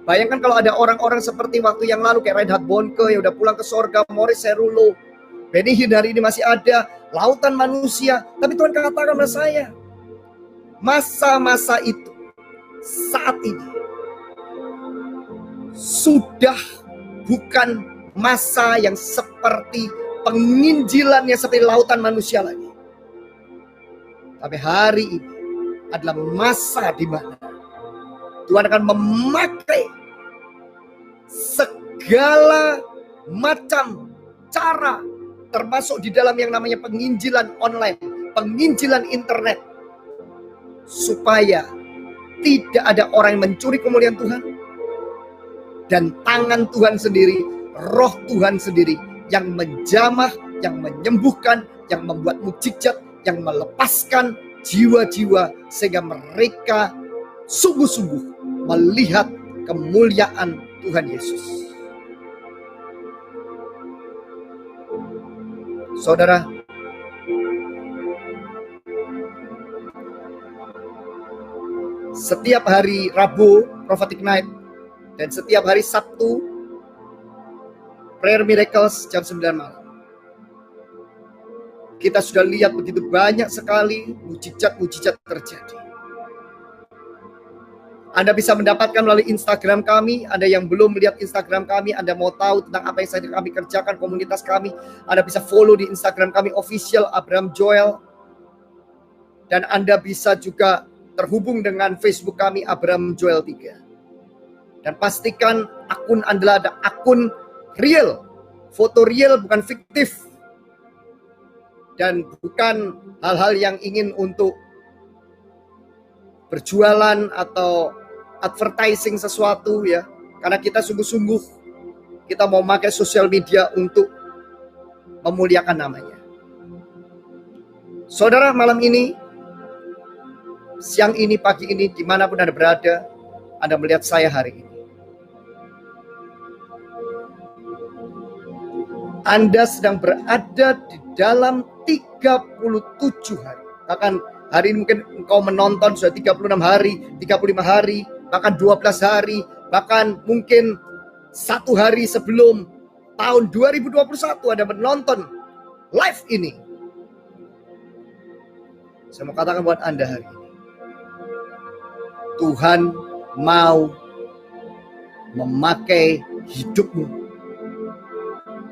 Bayangkan kalau ada orang-orang seperti waktu yang lalu kayak Reinhard Bonnke yang udah pulang ke sorga, Maurice Cerullo, Benny Hinn hari ini masih ada, lautan manusia. Tapi Tuhan katakan kepada saya, masa-masa itu saat ini sudah bukan masa yang seperti penginjilannya seperti lautan manusia lagi. Tapi hari ini adalah masa di mana Tuhan akan memakai segala macam cara, termasuk di dalam yang namanya penginjilan online, penginjilan internet, supaya tidak ada orang yang mencuri kemuliaan Tuhan, dan tangan Tuhan sendiri, roh Tuhan sendiri yang menjamah, yang menyembuhkan, yang membuat mukjizat, yang melepaskan jiwa-jiwa sehingga mereka sungguh-sungguh melihat kemuliaan Tuhan Yesus. Saudara, setiap hari Rabu Prophetic Night dan setiap hari Sabtu Prayer Miracles jam 9 malam. Kita sudah lihat begitu banyak sekali mujizat-mujizat terjadi. Anda bisa mendapatkan melalui Instagram kami. Anda yang belum melihat Instagram kami, Anda mau tahu tentang apa yang sedang kami kerjakan, komunitas kami, Anda bisa follow di Instagram kami official Abraham Joel. Dan Anda bisa juga terhubung dengan Facebook kami Abraham Joel 3. Dan pastikan akun Anda ada akun real, foto real, bukan fiktif. Dan bukan hal-hal yang ingin untuk berjualan atau advertising sesuatu ya. Karena kita sungguh-sungguh kita mau pakai sosial media untuk memuliakan namanya. Saudara, malam ini, siang ini, pagi ini, dimanapun Anda berada, Anda melihat saya hari ini. Anda sedang berada di dalam 37 hari. Bahkan hari ini mungkin engkau menonton sudah 36 hari, 35 hari, bahkan 12 hari, bahkan mungkin 1 hari sebelum tahun 2021 Anda menonton live ini. Saya mau katakan buat Anda hari ini, Tuhan mau memakai hidupmu,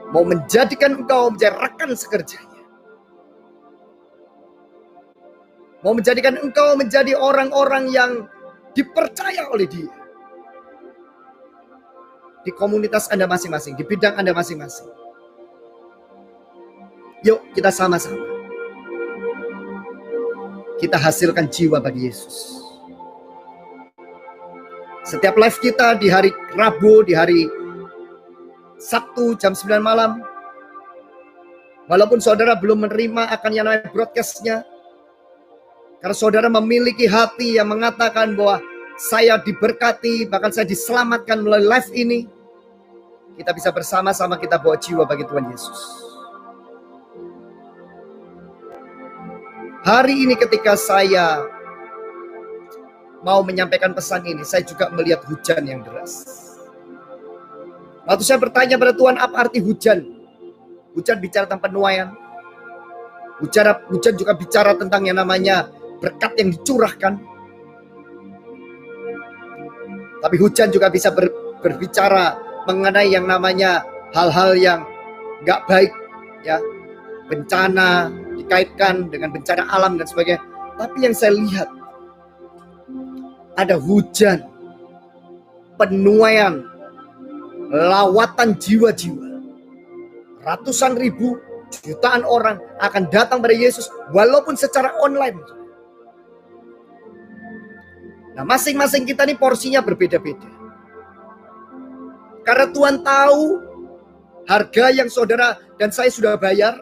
mau menjadikan engkau menjadi rekan sekerjanya, mau menjadikan engkau menjadi orang-orang yang dipercaya oleh Dia di komunitas Anda masing-masing, di bidang Anda masing-masing. Yuk kita sama-sama kita hasilkan jiwa bagi Yesus. Setiap live kita di hari Rabu, di hari Sabtu jam 9 malam, walaupun saudara belum menerima akan yang namanya broadcast-nya, karena saudara memiliki hati yang mengatakan bahwa saya diberkati, bahkan saya diselamatkan melalui live ini. Kita bisa bersama-sama kita bawa jiwa bagi Tuhan Yesus. Hari ini ketika saya mau menyampaikan pesan ini, saya juga melihat hujan yang deras. Waktu saya bertanya pada Tuhan, apa arti hujan? Hujan bicara tentang penuaian. Hujan juga bicara tentang yang namanya berkat yang dicurahkan. Tapi hujan juga bisa berbicara mengenai yang namanya hal-hal yang gak baik, ya, bencana dikaitkan dengan bencana alam dan sebagainya. Tapi yang saya lihat ada hujan, penuaian, lawatan jiwa-jiwa. Ratusan ribu, jutaan orang akan datang pada Yesus walaupun secara online. Nah, masing-masing kita ini porsinya berbeda-beda. Karena Tuhan tahu harga yang saudara dan saya sudah bayar.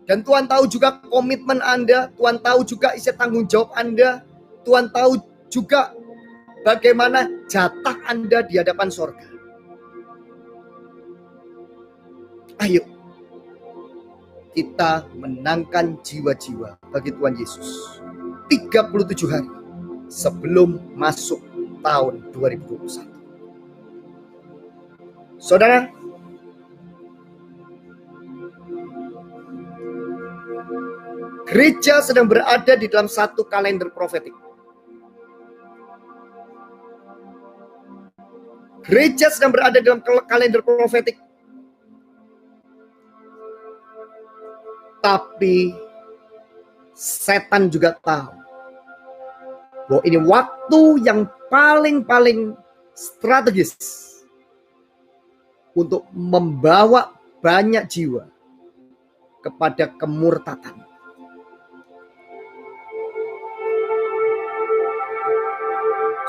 Dan Tuhan tahu juga komitmen Anda, Tuhan tahu juga isi tanggung jawab Anda, Tuhan tahu juga bagaimana jatah Anda di hadapan sorga. Ayo, kita menangkan jiwa-jiwa bagi Tuhan Yesus. 37 hari sebelum masuk tahun 2021. Saudara, gereja sedang berada di dalam satu kalender profetik. Gereja sedang berada dalam kalender profetik. Tapi setan juga tahu bahwa ini waktu yang paling strategis untuk membawa banyak jiwa kepada kemurtatan.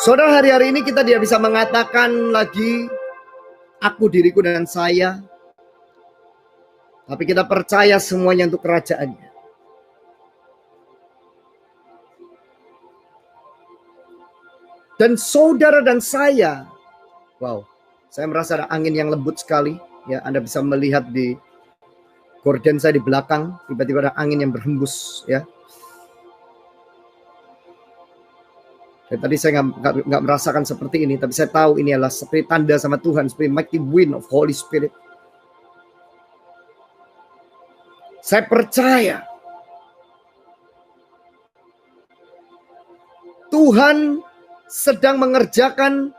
Saudara, hari-hari ini kita tidak bisa mengatakan lagi aku, diriku, dan saya. Tapi kita percaya semuanya untuk kerajaannya. Dan saudara dan saya, wow, saya merasa ada angin yang lembut sekali. Ya, Anda bisa melihat di gorden saya di belakang, tiba-tiba ada angin yang berhembus. Ya. Dan tadi saya nggak merasakan seperti ini, tapi saya tahu ini adalah seperti tanda sama Tuhan, seperti mighty wind of Holy Spirit. Saya percaya Tuhan sedang mengerjakan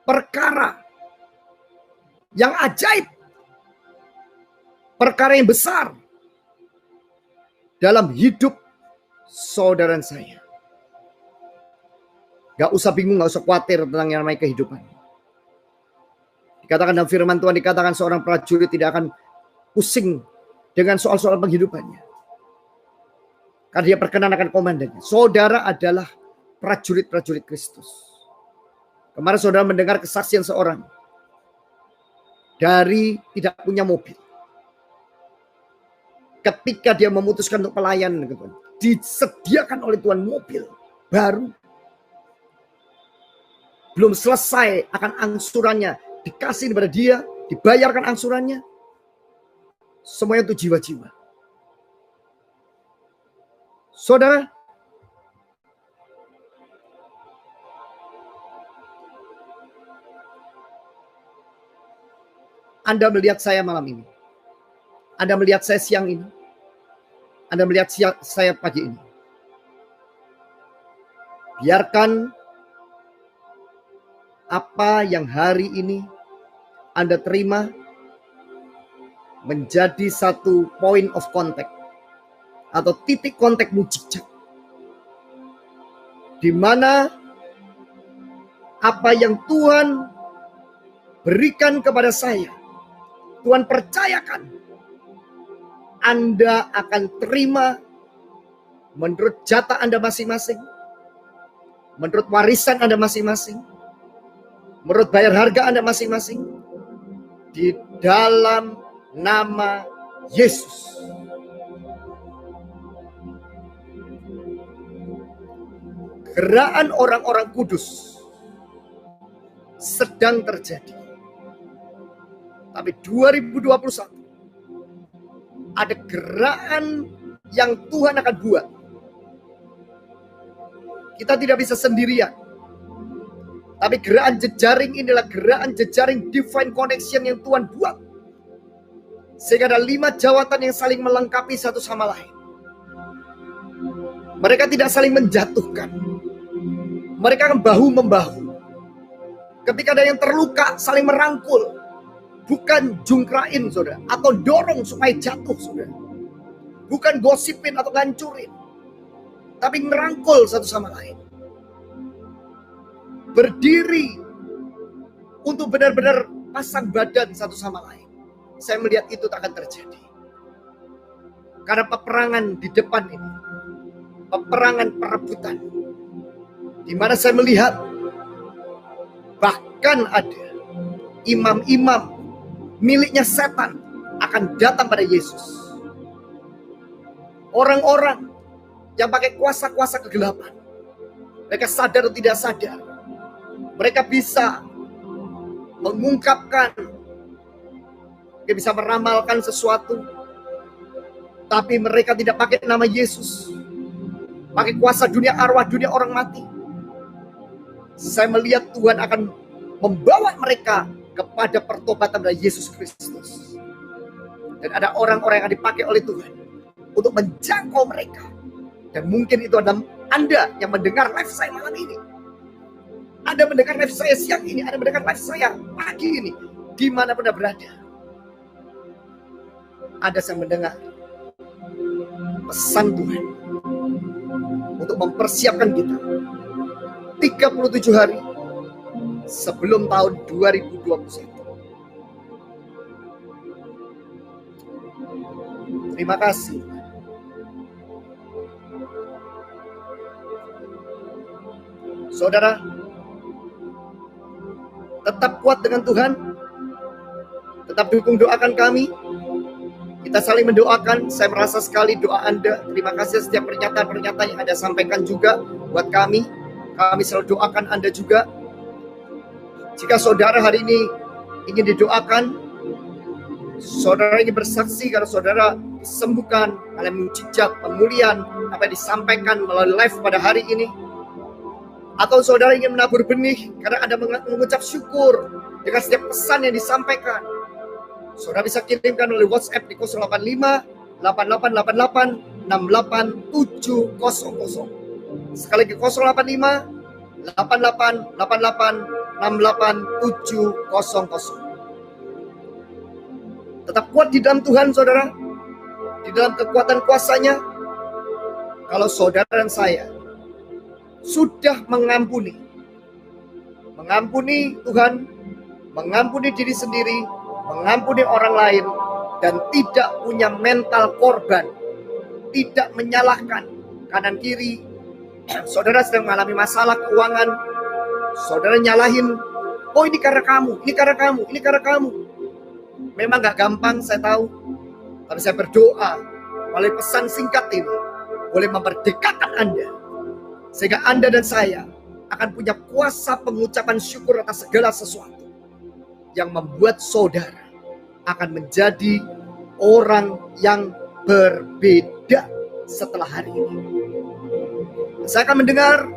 perkara yang ajaib, perkara yang besar dalam hidup saudara dan saya. Gak usah bingung, gak usah khawatir tentang yang namanya kehidupan. Dikatakan dalam firman Tuhan, dikatakan seorang prajurit tidak akan pusing dengan soal-soal penghidupannya. Karena dia berkenan akan komandannya. Saudara adalah prajurit-prajurit Kristus. Kemarin saudara mendengar kesaksian seorang dari tidak punya mobil. Ketika dia memutuskan untuk pelayanan, disediakan oleh Tuhan mobil baru. Belum selesai akan angsurannya, dikasih kepada dia, dibayarkan angsurannya. Semuanya untuk jiwa-jiwa. Saudara, Anda melihat saya malam ini. Anda melihat saya siang ini. Anda melihat saya pagi ini. Biarkan apa yang hari ini Anda terima menjadi satu point of contact atau titik kontak mujizat, di mana apa yang Tuhan berikan kepada saya, Tuhan percayakan, Anda akan terima menurut jatah Anda masing-masing, menurut warisan Anda masing-masing, menurut bayar harga Anda masing-masing, di dalam nama Yesus. gerakan orang-orang kudus sedang terjadi. Tapi 2021 ada gerakan yang Tuhan akan buat. Kita tidak bisa sendirian. Tapi gerakan jejaring inilah gerakan jejaring divine connection yang Tuhan buat. Sehingga ada 5 jawatan yang saling melengkapi satu sama lain. Mereka tidak saling menjatuhkan. Mereka akan bahu-membahu. Ketika ada yang terluka, saling merangkul. Bukan jungkrain, saudara. Atau dorong supaya jatuh, saudara. Bukan gosipin atau ngancurin. Tapi merangkul satu sama lain. Berdiri untuk benar-benar pasang badan satu sama lain. Saya melihat itu tak akan terjadi. Karena peperangan di depan ini. Peperangan perebutan. Di mana saya melihat bahkan ada imam-imam miliknya setan akan datang pada Yesus. Orang-orang yang pakai kuasa-kuasa kegelapan. Mereka sadar atau tidak sadar. Mereka bisa mengungkapkan. Mereka bisa meramalkan sesuatu. Tapi mereka tidak pakai nama Yesus. Pakai kuasa dunia arwah, dunia orang mati. Saya melihat Tuhan akan membawa mereka kepada pertobatan dari Yesus Kristus. Dan ada orang-orang yang akan dipakai oleh Tuhan untuk menjangkau mereka. Dan mungkin itu adalah Anda yang mendengar live saya malam ini. Anda mendengar live saya siang ini. Anda mendengar live saya pagi ini. Dimanapun Anda berada. Ada yang mendengar pesan Tuhan untuk mempersiapkan kita 37 hari sebelum tahun 2021. Terima kasih. Saudara, tetap kuat dengan Tuhan. Tetap dukung, doakan kami. Kita saling mendoakan. Saya merasa sekali doa Anda. Terima kasih setiap pernyataan-pernyataan yang Anda sampaikan juga buat kami. Kami selalu doakan Anda juga. Jika saudara hari ini ingin didoakan, saudara ingin bersaksi karena saudara disembuhkan oleh mujizat pemulihan apa yang disampaikan melalui live pada hari ini, atau saudara ingin menabur benih karena Anda mengucap syukur dengan setiap pesan yang disampaikan, saudara bisa kirimkan oleh WhatsApp di 085 8888 68700. Sekali lagi 085 8888 68700. Tetap kuat di dalam Tuhan, saudara. Di dalam kekuatan kuasa-Nya. Kalau saudara dan saya sudah mengampuni Tuhan, mengampuni diri sendiri, mengampuni orang lain, dan tidak punya mental korban, tidak menyalahkan kanan kiri. Saudara sedang mengalami masalah keuangan, saudara nyalahin, oh ini karena kamu, ini karena kamu, ini karena kamu. Memang gak gampang, saya tahu. Tapi saya berdoa melalui pesan singkat ini boleh memerdekakan Anda, sehingga Anda dan saya akan punya kuasa pengucapan syukur atas segala sesuatu yang membuat saudara akan menjadi orang yang berbeda setelah hari ini. Saya akan mendengar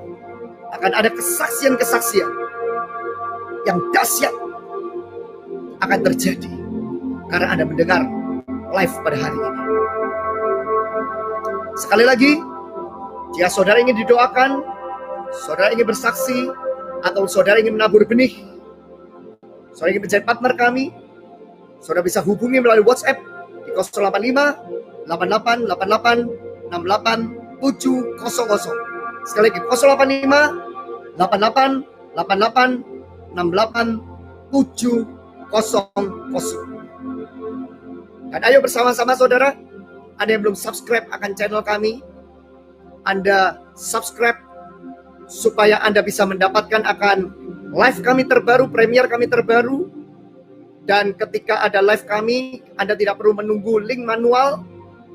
akan ada kesaksian-kesaksian yang dahsyat akan terjadi karena Anda mendengar live pada hari ini. Sekali lagi, jika saudara ingin didoakan, saudara ingin bersaksi, atau saudara ingin menabur benih, saudara ingin menjadi partner kami, saudara bisa hubungi melalui WhatsApp di 085 8888 68700. Sekali lagi 085 8888 68700. Dan ayo bersama-sama saudara, Anda yang belum subscribe akan channel kami, Anda subscribe supaya Anda bisa mendapatkan akan live kami terbaru, premier kami terbaru. Dan ketika ada live kami, Anda tidak perlu menunggu link manual,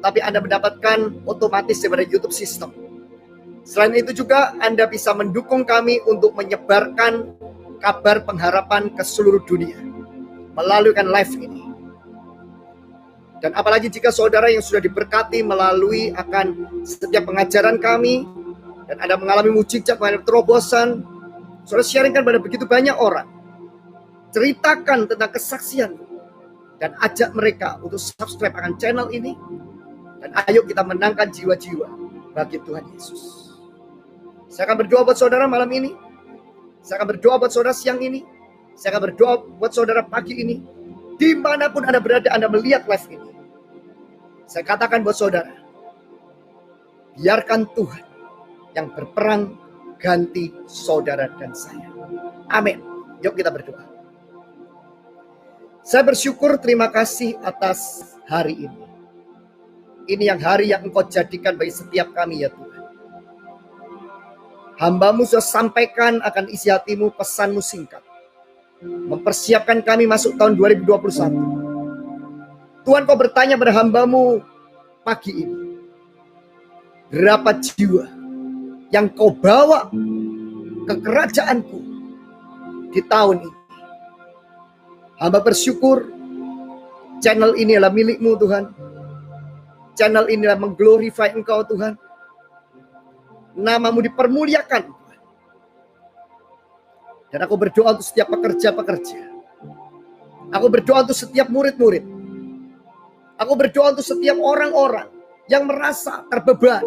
tapi Anda mendapatkan otomatis daripada YouTube system. Selain itu juga Anda bisa mendukung kami untuk menyebarkan kabar pengharapan ke seluruh dunia melalui live ini. Dan apalagi jika saudara yang sudah diberkati melalui akan setiap pengajaran kami, dan Anda mengalami mujizat, mengalami terobosan, saudara sharingkan pada begitu banyak orang. Ceritakan tentang kesaksian dan ajak mereka untuk subscribe akan channel ini. Dan ayo kita menangkan jiwa-jiwa bagi Tuhan Yesus. Saya akan berdoa buat saudara malam ini. Saya akan berdoa buat saudara siang ini. Saya akan berdoa buat saudara pagi ini. Dimanapun Anda berada, Anda melihat live ini. Saya katakan buat saudara, biarkan Tuhan yang berperang ganti saudara dan saya. Amin. Yuk kita berdoa. Saya bersyukur, terima kasih atas hari ini. Ini yang hari yang Engkau jadikan bagi setiap kami ya Tuhan. Hamba-Mu sudah sampaikan akan isi hati-Mu, pesan-Mu singkat. Mempersiapkan kami masuk tahun 2021. Tuhan, Kau bertanya pada hamba-Mu pagi ini. Berapa jiwa yang Kau bawa ke kerajaan-Ku di tahun ini? Hamba bersyukur channel ini adalah milik-Mu Tuhan. Channel ini adalah mengglorify Engkau Tuhan. Nama-Mu dipermuliakan Tuhan. Dan aku berdoa untuk setiap pekerja-pekerja. Aku berdoa untuk setiap murid-murid. Aku berdoa untuk setiap orang-orang yang merasa terbeban,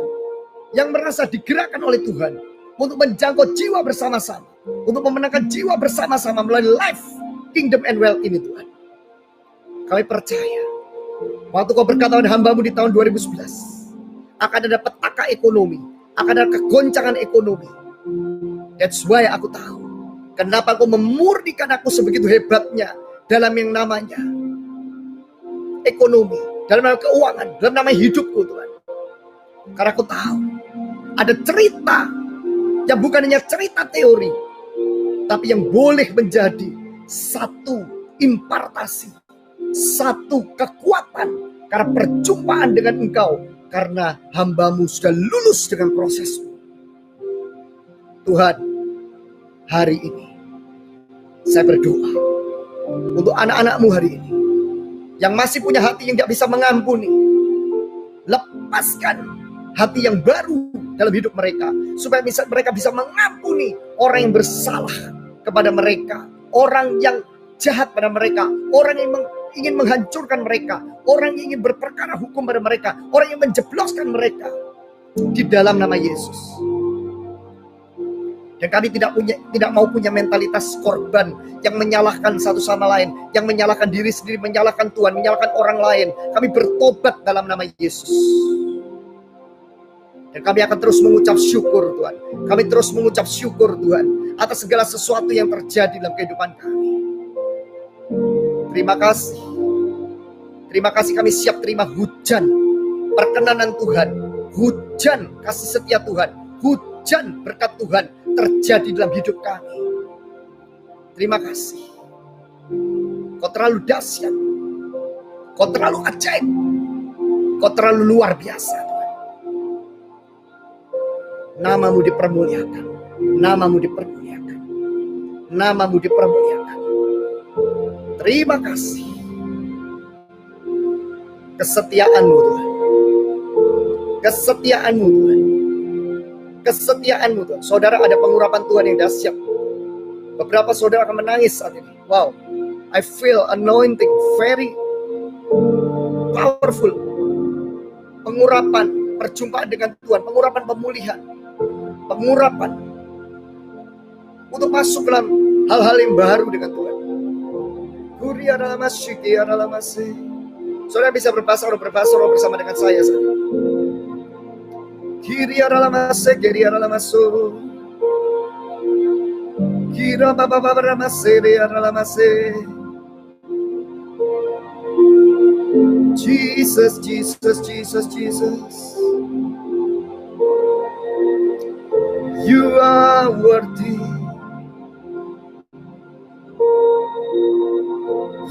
yang merasa digerakkan oleh Tuhan untuk menjangkau jiwa bersama-sama, untuk memenangkan jiwa bersama-sama melalui live Kingdom and Wealth ini Tuhan. Kami percaya waktu Kau berkata pada hamba-Mu di tahun 2011 akan ada petaka ekonomi, akan ada kegoncangan ekonomi. That's why aku tahu kenapa Kau memurnikan aku sebegitu hebatnya dalam yang namanya ekonomi, dalam nama keuangan, dalam nama hidupku Tuhan. Karena aku tahu ada cerita yang bukan hanya cerita teori, tapi yang boleh menjadi satu impartasi, satu kekuatan karena perjumpaan dengan Engkau, karena hamba-Mu sudah lulus dengan prosesmu. Tuhan, hari ini saya berdoa untuk anak-anak-Mu hari ini yang masih punya hati yang tidak bisa mengampuni. Lepaskan hati yang baru dalam hidup mereka, supaya mereka bisa mengampuni orang yang bersalah kepada mereka, orang yang jahat pada mereka, orang yang ingin menghancurkan mereka, orang yang ingin berperkara hukum pada mereka, orang yang menjebloskan mereka. Di dalam nama Yesus. Dan kami tidak mau punya mentalitas korban yang menyalahkan satu sama lain, yang menyalahkan diri sendiri, menyalahkan Tuhan, menyalahkan orang lain. Kami bertobat dalam nama Yesus. Dan kami akan terus mengucap syukur Tuhan. Kami terus mengucap syukur Tuhan atas segala sesuatu yang terjadi dalam kehidupan kami. Terima kasih. Terima kasih, kami siap terima hujan perkenanan Tuhan, hujan kasih setia Tuhan, hujan berkat Tuhan terjadi dalam hidup kami. Terima kasih. Kau terlalu dahsyat. Kau terlalu ajaib. Kau terlalu luar biasa Tuhan. Nama-Mu dipermuliakan. Nama-Mu dipermuliakan. Nama-Mu dipermuliakan. Terima kasih. Kesetiaan-Mu Tuhan. Kesetiaan-Mu Tuhan. Kesetiaan-Mu Tuhan. Saudara, ada pengurapan Tuhan yang dahsyat. Beberapa saudara akan menangis saat ini. Wow, I feel anointing very powerful. Pengurapan, perjumpaan dengan Tuhan, pengurapan pemulihan, pengurapan untuk masuk dalam hal-hal yang baru dengan Tuhan. Saudara bisa berbahasa roh bersama dengan saya saat ini. Kiri adalah masuk, kiri adalah masuk. Kira baba adalah masuk, adalah masuk. Jesus, Jesus, Jesus, Jesus. You are worthy.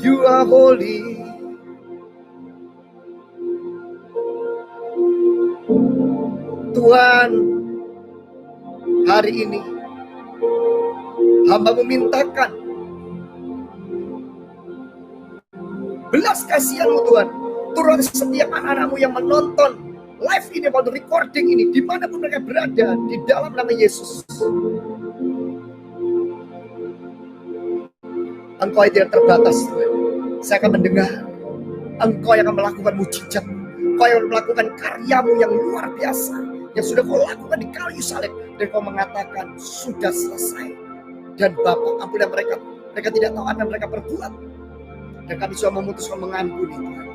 You are holy. Tuhan, hari ini hamba memintakan belas kasihan-Mu Tuhan turun setiap anak-anak-Mu yang menonton live ini maupun recording ini dimanapun mereka berada di dalam nama Yesus. Engkau yang tidak terbatas Tuhan. Saya akan mendengar Engkau yang akan melakukan mujizat, Engkau yang melakukan karya-Mu yang luar biasa yang sudah Kau lakukan di kayu salib, dan Kau mengatakan sudah selesai. Dan Bapa, ampuni mereka tidak tahu apa yang mereka perbuat, dan kami sudah memutuskan mengampuni Tuhan.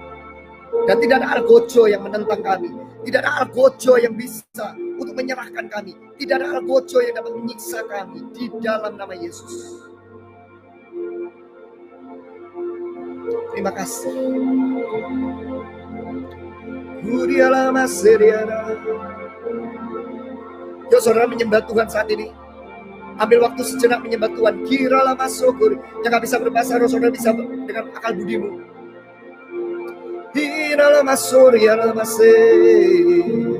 Dan tidak ada algojo yang menentang kami, tidak ada algojo yang bisa untuk menyerahkan kami, tidak ada algojo yang dapat menyiksa kami di dalam nama Yesus. Terima kasih. Yo, saudara menyembah Tuhan saat ini. Ambil waktu sejenak menyembah Tuhan. Kiralah masyukur. Yang gak bisa berbahasa roh, saudara bisa dengan akal budimu. Kiralah masyukur, kiralah masyukur.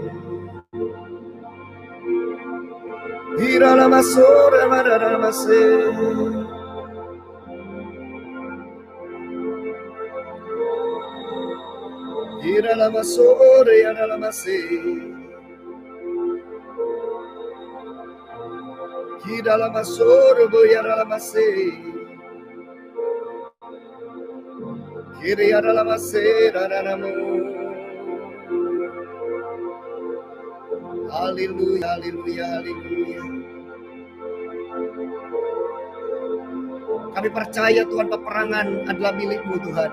Kiralah masyukur, kiralah masyukur. Ira la masore ana la mase. Ira la masore boya la mase. Kiri ana la mase raramo. Haleluya, haleluya, haleluya. Kami percaya Tuhan, peperangan adalah milik-Mu Tuhan.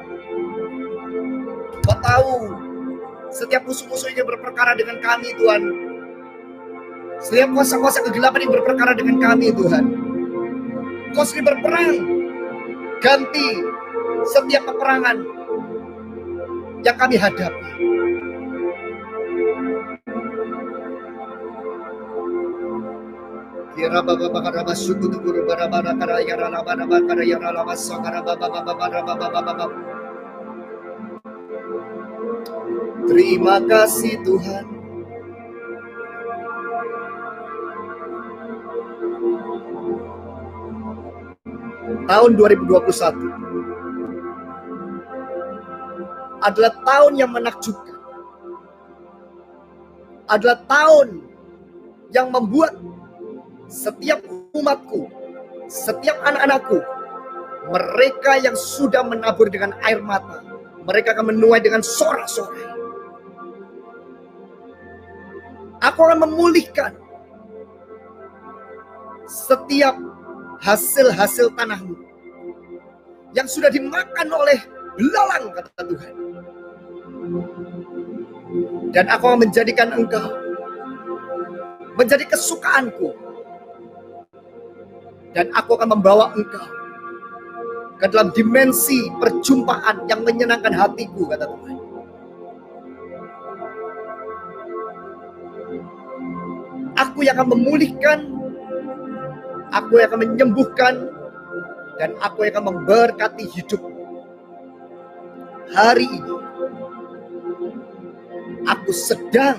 Kau tahu setiap musuh-musuh yang berperkara dengan kami Tuhan, setiap kuasa-kuasa kegelapan yang berperkara dengan kami Tuhan, Kau sendiri berperang. Ganti setiap peperangan yang kami hadapi. Kira baba bakara basuku tukuru barabara karaya rana barabara karaya rana basakara baba. Terima kasih Tuhan. Tahun 2021 adalah tahun yang menakjubkan. Adalah tahun yang membuat setiap umatku, setiap anak-anakku, mereka yang sudah menabur dengan air mata, mereka akan menuai dengan sorak-sorai. Aku akan memulihkan setiap hasil-hasil tanahmu yang sudah dimakan oleh belalang, kata Tuhan. Dan aku akan menjadikan engkau menjadi kesukaanku. Dan aku akan membawa engkau ke dalam dimensi perjumpaan yang menyenangkan hatiku, kata Tuhan. Aku yang akan memulihkan, aku yang akan menyembuhkan, dan aku yang akan memberkati hidupmu. Hari ini, aku sedang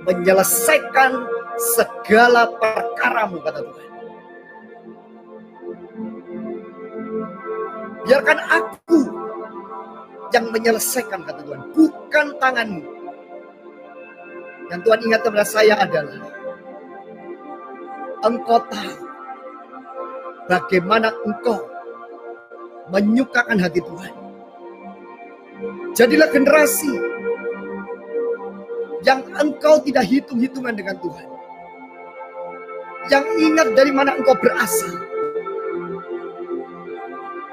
menyelesaikan segala perkaramu, kata Tuhan. Biarkan aku yang menyelesaikan, kata Tuhan, bukan tanganmu. Yang Tuhan ingat kepada saya adalah, engkau tahu bagaimana engkau menyukakan hati Tuhan. Jadilah generasi yang engkau tidak hitung-hitungan dengan Tuhan. Yang ingat dari mana engkau berasal.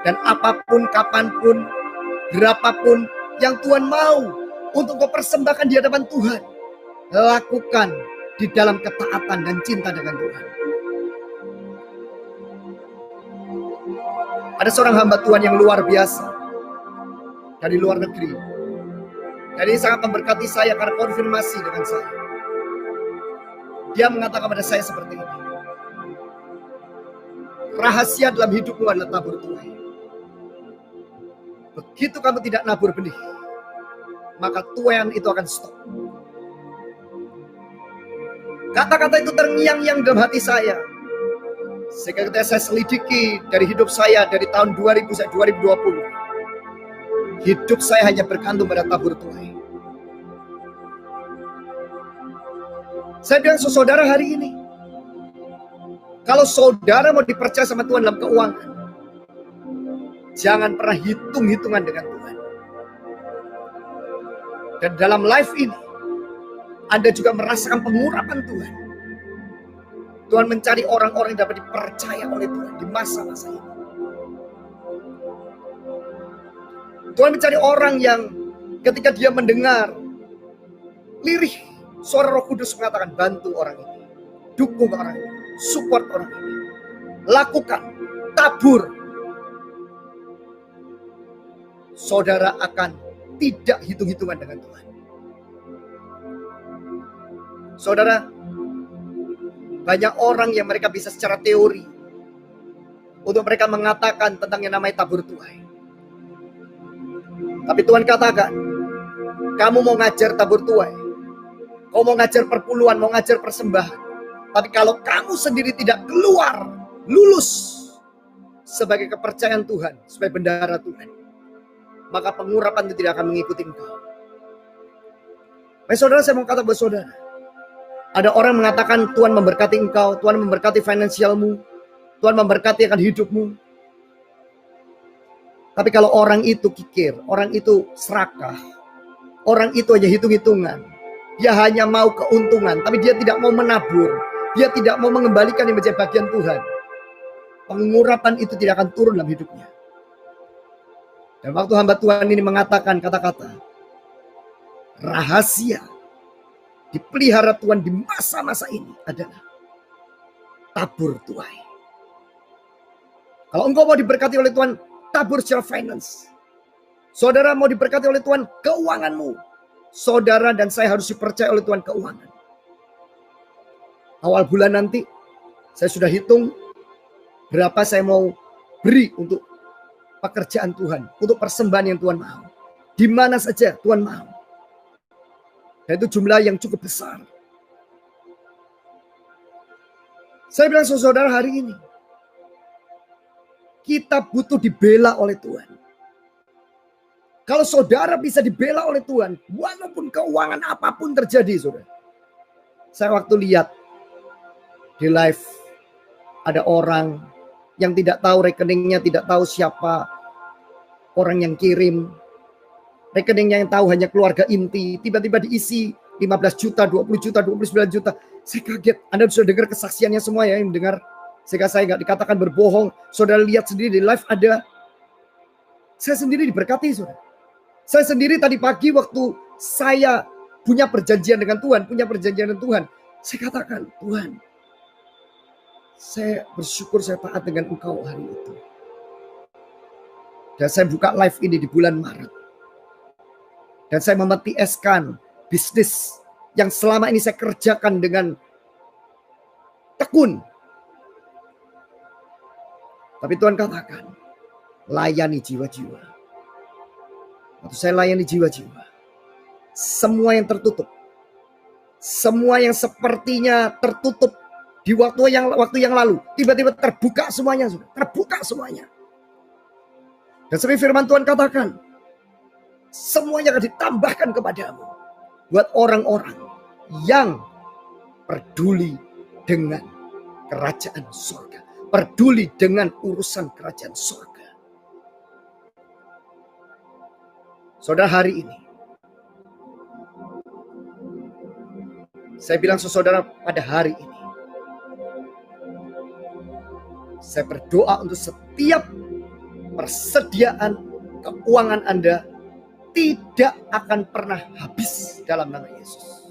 Dan apapun, kapanpun, berapapun yang Tuhan mau untuk kau persembahkan di hadapan Tuhan, lakukan di dalam ketaatan dan cinta dengan Tuhan. Ada seorang hamba Tuhan yang luar biasa dari luar negeri. Dan ini sangat memberkati saya karena konfirmasi dengan saya. Dia mengatakan kepada saya seperti ini. Rahasia dalam hidupmu adalah tabur tuai. Begitu kamu tidak nabur benih, maka tuaian itu akan stop. Kata-kata itu terngiang-ngiang dalam hati saya. Sehingga ketika saya selidiki dari hidup saya dari tahun 2000 sampai 2020, hidup saya hanya bergantung pada tabur tuai. Saya bilang saudara hari ini, kalau saudara mau dipercaya sama Tuhan dalam keuangan, jangan pernah hitung-hitungan dengan Tuhan. Dan dalam life ini, Anda juga merasakan pengurapan Tuhan. Tuhan mencari orang-orang yang dapat dipercaya oleh Tuhan di masa-masa ini. Tuhan mencari orang yang ketika dia mendengar lirih suara Roh Kudus mengatakan, bantu orang ini, dukung orang ini, support orang ini, lakukan, tabur. Saudara akan tidak hitung-hitungan dengan Tuhan. Saudara, banyak orang yang mereka bisa secara teori untuk mereka mengatakan tentang yang namanya tabur tuai. Tapi Tuhan katakan, kamu mau ngajar tabur tuai, kamu mau ngajar perpuluhan, mau ngajar persembahan. Tapi kalau kamu sendiri tidak keluar, lulus sebagai kepercayaan Tuhan, sebagai bendahara Tuhan, maka pengurapan itu tidak akan mengikuti engkau. Baik saudara, saya mau kata buat saudara, ada orang mengatakan Tuhan memberkati engkau, Tuhan memberkati finansialmu, Tuhan memberkati akan hidupmu. Tapi kalau orang itu kikir, orang itu serakah, orang itu hanya hitung-hitungan, dia hanya mau keuntungan, tapi dia tidak mau menabur, dia tidak mau mengembalikan yang menjadi bagian Tuhan, pengurapan itu tidak akan turun dalam hidupnya. Dan waktu hamba Tuhan ini mengatakan kata-kata, rahasia dipelihara Tuhan di masa-masa ini adalah tabur tuai. Kalau engkau mau diberkati oleh Tuhan, tabur secara finance. Saudara mau diberkati oleh Tuhan, keuanganmu. Saudara dan saya harus dipercaya oleh Tuhan keuangan. Awal bulan nanti, saya sudah hitung berapa saya mau beri untuk pekerjaan Tuhan, untuk persembahan yang Tuhan mau. Di mana saja Tuhan mau. Dan itu jumlah yang cukup besar. Saya bilang saudara hari ini, kita butuh dibela oleh Tuhan. Kalau saudara bisa dibela oleh Tuhan, walaupun keuangan apapun terjadi, saudara. Saya waktu lihat di live, ada orang yang tidak tahu rekeningnya, tidak tahu siapa orang yang kirim. Rekeningnya yang tahu hanya keluarga inti, tiba-tiba diisi 15 juta, 20 juta, 29 juta. Saya kaget. Anda sudah dengar kesaksiannya semua ya, yang dengar. Sehingga saya nggak dikatakan berbohong. Saudara lihat sendiri di live ada. Saya sendiri diberkati, saudara. Saya sendiri tadi pagi waktu saya punya perjanjian dengan Tuhan, saya katakan, Tuhan, saya bersyukur saya taat dengan Engkau hari itu. Dan saya buka live ini di bulan Maret. Dan saya memetieskan bisnis yang selama ini saya kerjakan dengan tekun. Tapi Tuhan katakan, layani jiwa-jiwa. Waktu saya layani jiwa-jiwa, semua yang tertutup, semua yang sepertinya tertutup di waktu yang lalu, tiba-tiba terbuka semuanya, terbuka semuanya. Dan seperti firman Tuhan katakan, semuanya akan ditambahkan kepadamu buat orang-orang yang peduli dengan kerajaan surga, peduli dengan urusan kerajaan surga. Saudara, hari ini saya bilang saudara, pada hari ini saya berdoa untuk setiap persediaan keuangan Anda tidak akan pernah habis dalam nama Yesus.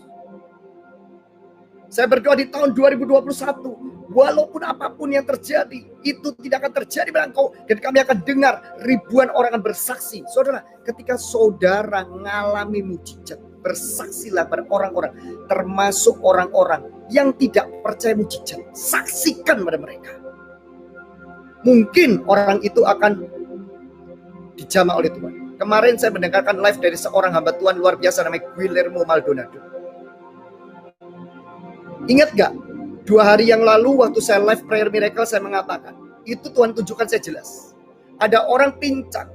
Saya berdoa di tahun 2021, walaupun apapun yang terjadi, itu tidak akan terjadi pada engkau. Dan kami akan dengar ribuan orang akan bersaksi. Saudara, ketika saudara mengalami mujizat, bersaksilah pada orang-orang, termasuk orang-orang yang tidak percaya mujizat. Saksikan pada mereka. Mungkin orang itu akan dijamah oleh Tuhan. Kemarin saya mendengarkan live dari seorang hamba Tuhan luar biasa namanya Guillermo Maldonado. Ingat gak? 2 hari yang lalu waktu saya live prayer miracle saya mengatakan, itu Tuhan tunjukkan saya jelas. Ada orang pincang,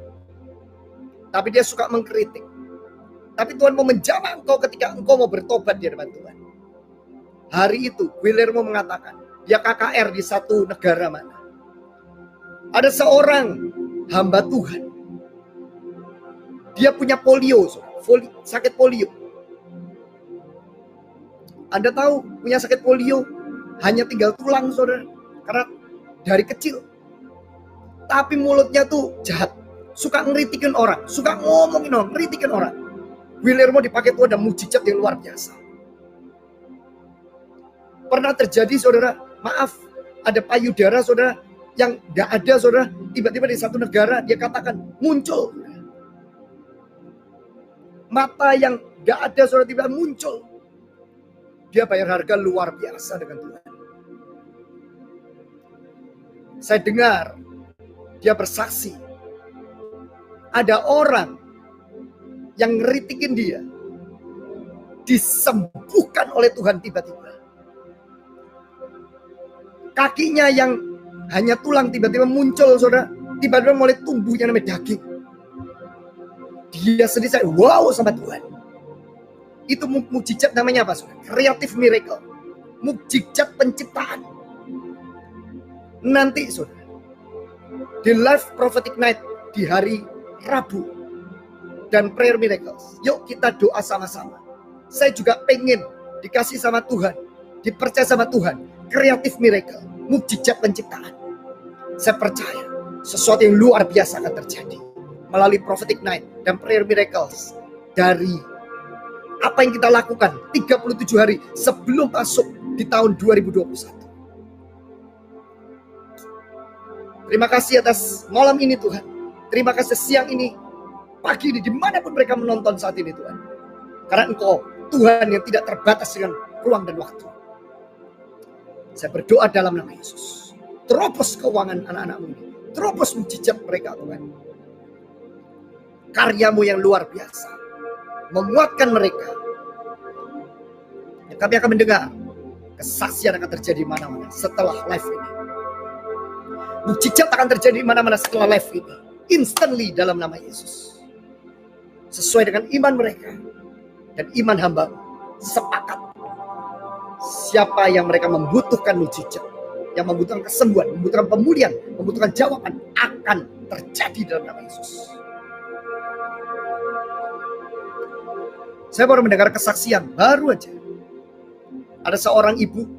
tapi dia suka mengkritik. Tapi Tuhan mau menjamah engkau ketika engkau mau bertobat di hadapan Tuhan. Hari itu Guillermo mengatakan, dia KKR di satu negara mana. Ada seorang hamba Tuhan. Dia punya polio, sakit polio. Anda tahu punya sakit polio hanya tinggal tulang, saudara. Karena dari kecil. Tapi mulutnya tuh jahat. Suka ngeritikin orang. Suka ngomongin orang, ngeritikin orang. Guillermo dipakai Tuhan dan mujizat yang luar biasa. Pernah terjadi, saudara, maaf, ada payudara, saudara, yang gak ada, saudara. Tiba-tiba di satu negara, dia katakan, muncul. Mata yang gak ada, saudara, tiba-tiba muncul. Dia bayar harga luar biasa dengan Tuhan. Saya dengar, dia bersaksi. Ada orang yang ngeritikin dia, disembuhkan oleh Tuhan tiba-tiba. Kakinya yang hanya tulang tiba-tiba muncul, saudara. Tiba-tiba mulai tumbuh yang namanya daging. Dia sendiri saya, wow sama Tuhan. Itu mukjizat namanya apa, saudara? Creative miracle. Mukjizat penciptaan. Nanti, saudara, di live prophetic night di hari Rabu dan prayer miracles, yuk kita doa sama-sama. Saya juga pengen dikasih sama Tuhan, dipercaya sama Tuhan. Creative miracle, mukjizat penciptaan. Saya percaya sesuatu yang luar biasa akan terjadi melalui prophetic night dan prayer miracles. Dari apa yang kita lakukan 37 hari sebelum masuk di tahun 2021. Terima kasih atas malam ini Tuhan. Terima kasih siang ini, pagi ini, dimanapun mereka menonton saat ini Tuhan. Karena Engkau Tuhan yang tidak terbatas dengan ruang dan waktu. Saya berdoa dalam nama Yesus. Terobos keuangan anak-anakmu ini. Terobos mujizat mereka Tuhan. Karyamu yang luar biasa. Menguatkan mereka. Dan kami akan mendengar kesaksian akan terjadi mana-mana setelah live ini. Mujizat akan terjadi mana-mana setelah live ini. Instantly dalam nama Yesus. Sesuai dengan iman mereka. Dan iman hamba sepakat. Siapa yang mereka membutuhkan mujizat, yang membutuhkan kesembuhan, membutuhkan pemulihan, membutuhkan jawaban, akan terjadi dalam nama Yesus. Saya baru mendengar kesaksian, baru aja. Ada seorang ibu,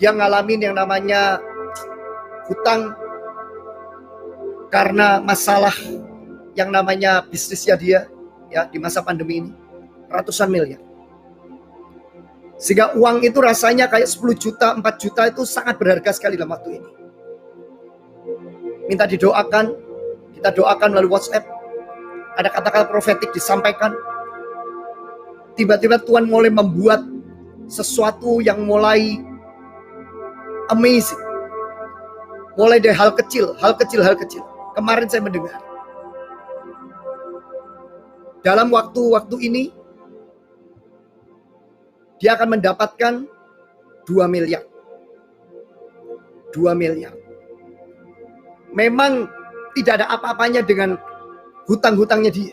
dia ngalamin yang namanya hutang karena masalah yang namanya bisnisnya dia, ya, di masa pandemi ini, ratusan miliar. Sehingga uang itu rasanya kayak 10 juta, 4 juta itu sangat berharga sekali dalam waktu ini. Minta didoakan, kita doakan melalui WhatsApp. Ada kata-kata profetik disampaikan. Tiba-tiba Tuhan mulai membuat sesuatu yang mulai amazing. Mulai dari hal kecil. Kemarin saya mendengar. Dalam waktu-waktu ini, dia akan mendapatkan 2 miliar. 2 miliar. Memang tidak ada apa-apanya dengan hutang-hutangnya dia.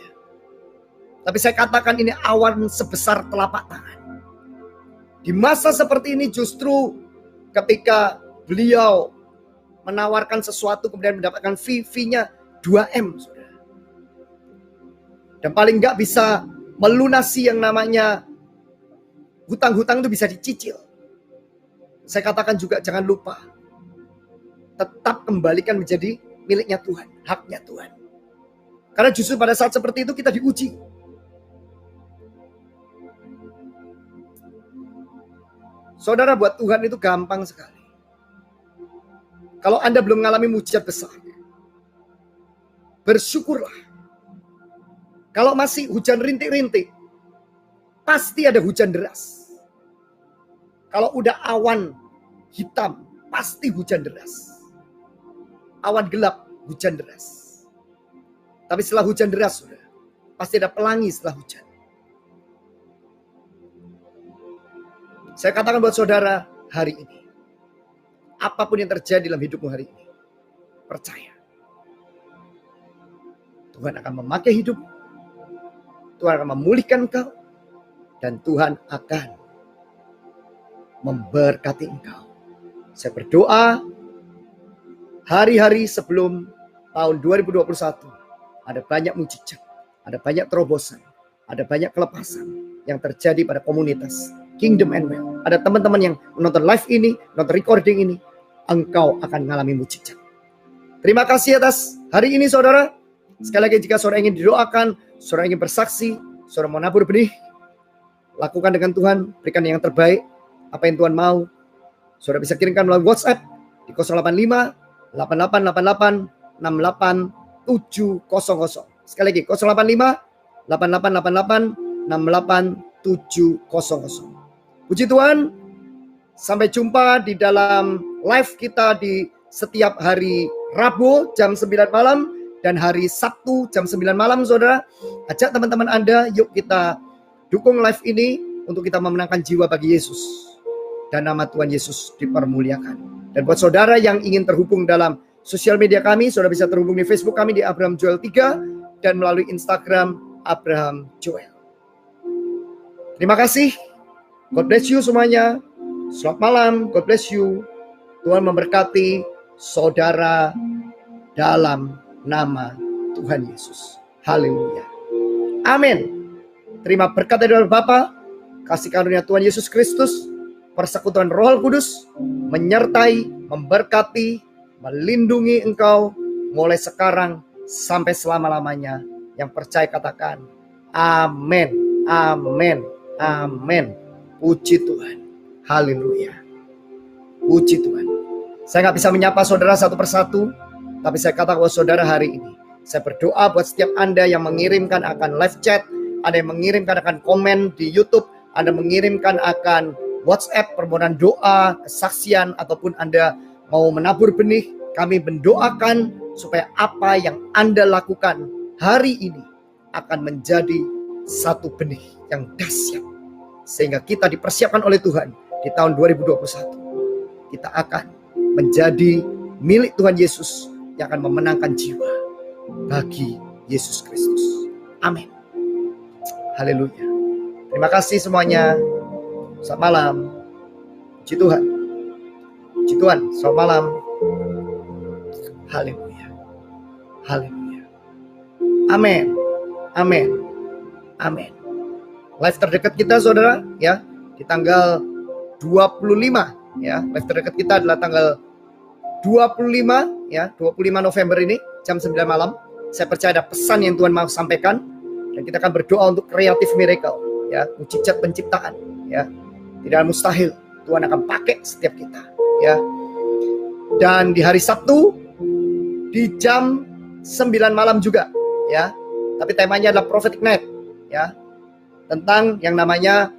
Tapi saya katakan ini awan sebesar telapak tangan. Di masa seperti ini justru ketika beliau menawarkan sesuatu kemudian mendapatkan fee-nya 2M. Dan paling nggak bisa melunasi yang namanya hutang-hutang itu bisa dicicil. Saya katakan juga jangan lupa. Tetap kembalikan menjadi miliknya Tuhan. Haknya Tuhan. Karena justru pada saat seperti itu kita diuji. Saudara, buat Tuhan itu gampang sekali. Kalau Anda belum mengalami mujizat besar, bersyukurlah. Kalau masih hujan rintik-rintik, pasti ada hujan deras. Kalau udah awan hitam, pasti hujan deras. Awan gelap, hujan deras. Tapi setelah hujan deras, sudah pasti ada pelangi setelah hujan. Saya katakan buat saudara hari ini, apapun yang terjadi dalam hidupmu hari ini, percaya Tuhan akan memakai hidup, Tuhan akan memulihkan engkau, dan Tuhan akan memberkati engkau. Saya berdoa hari-hari sebelum tahun 2021 ada banyak mujizat, ada banyak terobosan, ada banyak kelepasan yang terjadi pada komunitas Kingdom and Well. Ada teman-teman yang menonton live ini, nonton recording ini, engkau akan mengalami mujizat. Terima kasih atas hari ini saudara. Sekali lagi jika saudara ingin didoakan, saudara ingin bersaksi, saudara mau nabur benih, lakukan dengan Tuhan, berikan yang terbaik, apa yang Tuhan mau. Saudara bisa kirimkan melalui WhatsApp di 085 8888 68700. Sekali lagi 085 8888 68700. Puji Tuhan, sampai jumpa di dalam live kita di setiap hari Rabu jam 9 malam dan hari Sabtu jam 9 malam saudara. Ajak teman-teman Anda, yuk kita dukung live ini untuk kita memenangkan jiwa bagi Yesus. Dan nama Tuhan Yesus dipermuliakan. Dan buat saudara yang ingin terhubung dalam sosial media kami, saudara bisa terhubung di Facebook kami di Abraham Joel 3 dan melalui Instagram Abraham Joel. Terima kasih. God bless you semuanya. Selamat malam. God bless you. Tuhan memberkati saudara dalam nama Tuhan Yesus. Haleluya. Amin. Terima berkat dari Bapa, kasih karunia Tuhan Yesus Kristus, persekutuan Roh Kudus menyertai, memberkati, melindungi engkau mulai sekarang sampai selama-lamanya. Yang percaya katakan amin, amin, amin. Puji Tuhan. Haleluya. Puji Tuhan. Saya nggak bisa menyapa saudara satu persatu, tapi saya katakan buat saudara hari ini, saya berdoa buat setiap Anda yang mengirimkan akan live chat, ada yang mengirimkan akan komen di YouTube, Anda mengirimkan akan WhatsApp permohonan doa, kesaksian, ataupun Anda mau menabur benih, kami mendoakan supaya apa yang Anda lakukan hari ini akan menjadi satu benih yang dahsyat. Sehingga kita dipersiapkan oleh Tuhan di tahun 2021. Kita akan menjadi milik Tuhan Yesus yang akan memenangkan jiwa bagi Yesus Kristus. Amin. Haleluya. Terima kasih semuanya. Selamat malam. Puji Tuhan. Puji Tuhan. Selamat malam. Haleluya. Haleluya. Amin. Amin. Amin. Live terdekat kita saudara ya di tanggal 25 ya. Live terdekat kita adalah tanggal 25 ya, 25 November ini jam 9 malam. Saya percaya ada pesan yang Tuhan mau sampaikan dan kita akan berdoa untuk creative miracle ya, mujizat penciptaan ya. Tidak mustahil, Tuhan akan pakai setiap kita ya. Dan di hari Sabtu di jam 9 malam juga ya. Tapi temanya adalah prophetic night ya. Tentang yang namanya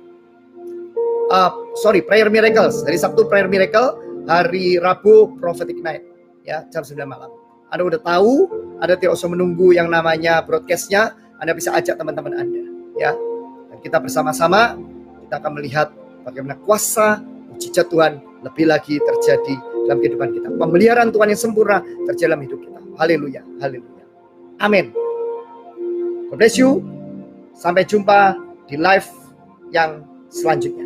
prayer miracles. Hari Sabtu prayer miracle, hari Rabu prophetic night ya, jam 9 malam. Anda udah tahu, Anda tidak usah menunggu yang namanya broadcastnya, Anda bisa ajak teman-teman Anda ya. Dan kita bersama-sama kita akan melihat bagaimana kuasa mujizat Tuhan lebih lagi terjadi dalam kehidupan kita. Pemeliharaan Tuhan yang sempurna terjadi dalam hidup kita. Haleluya, haleluya. Amin. God bless you. Sampai jumpa di live yang selanjutnya.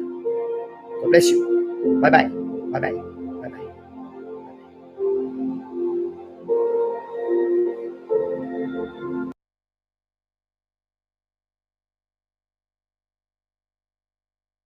God bless you. Bye-bye. Bye-bye.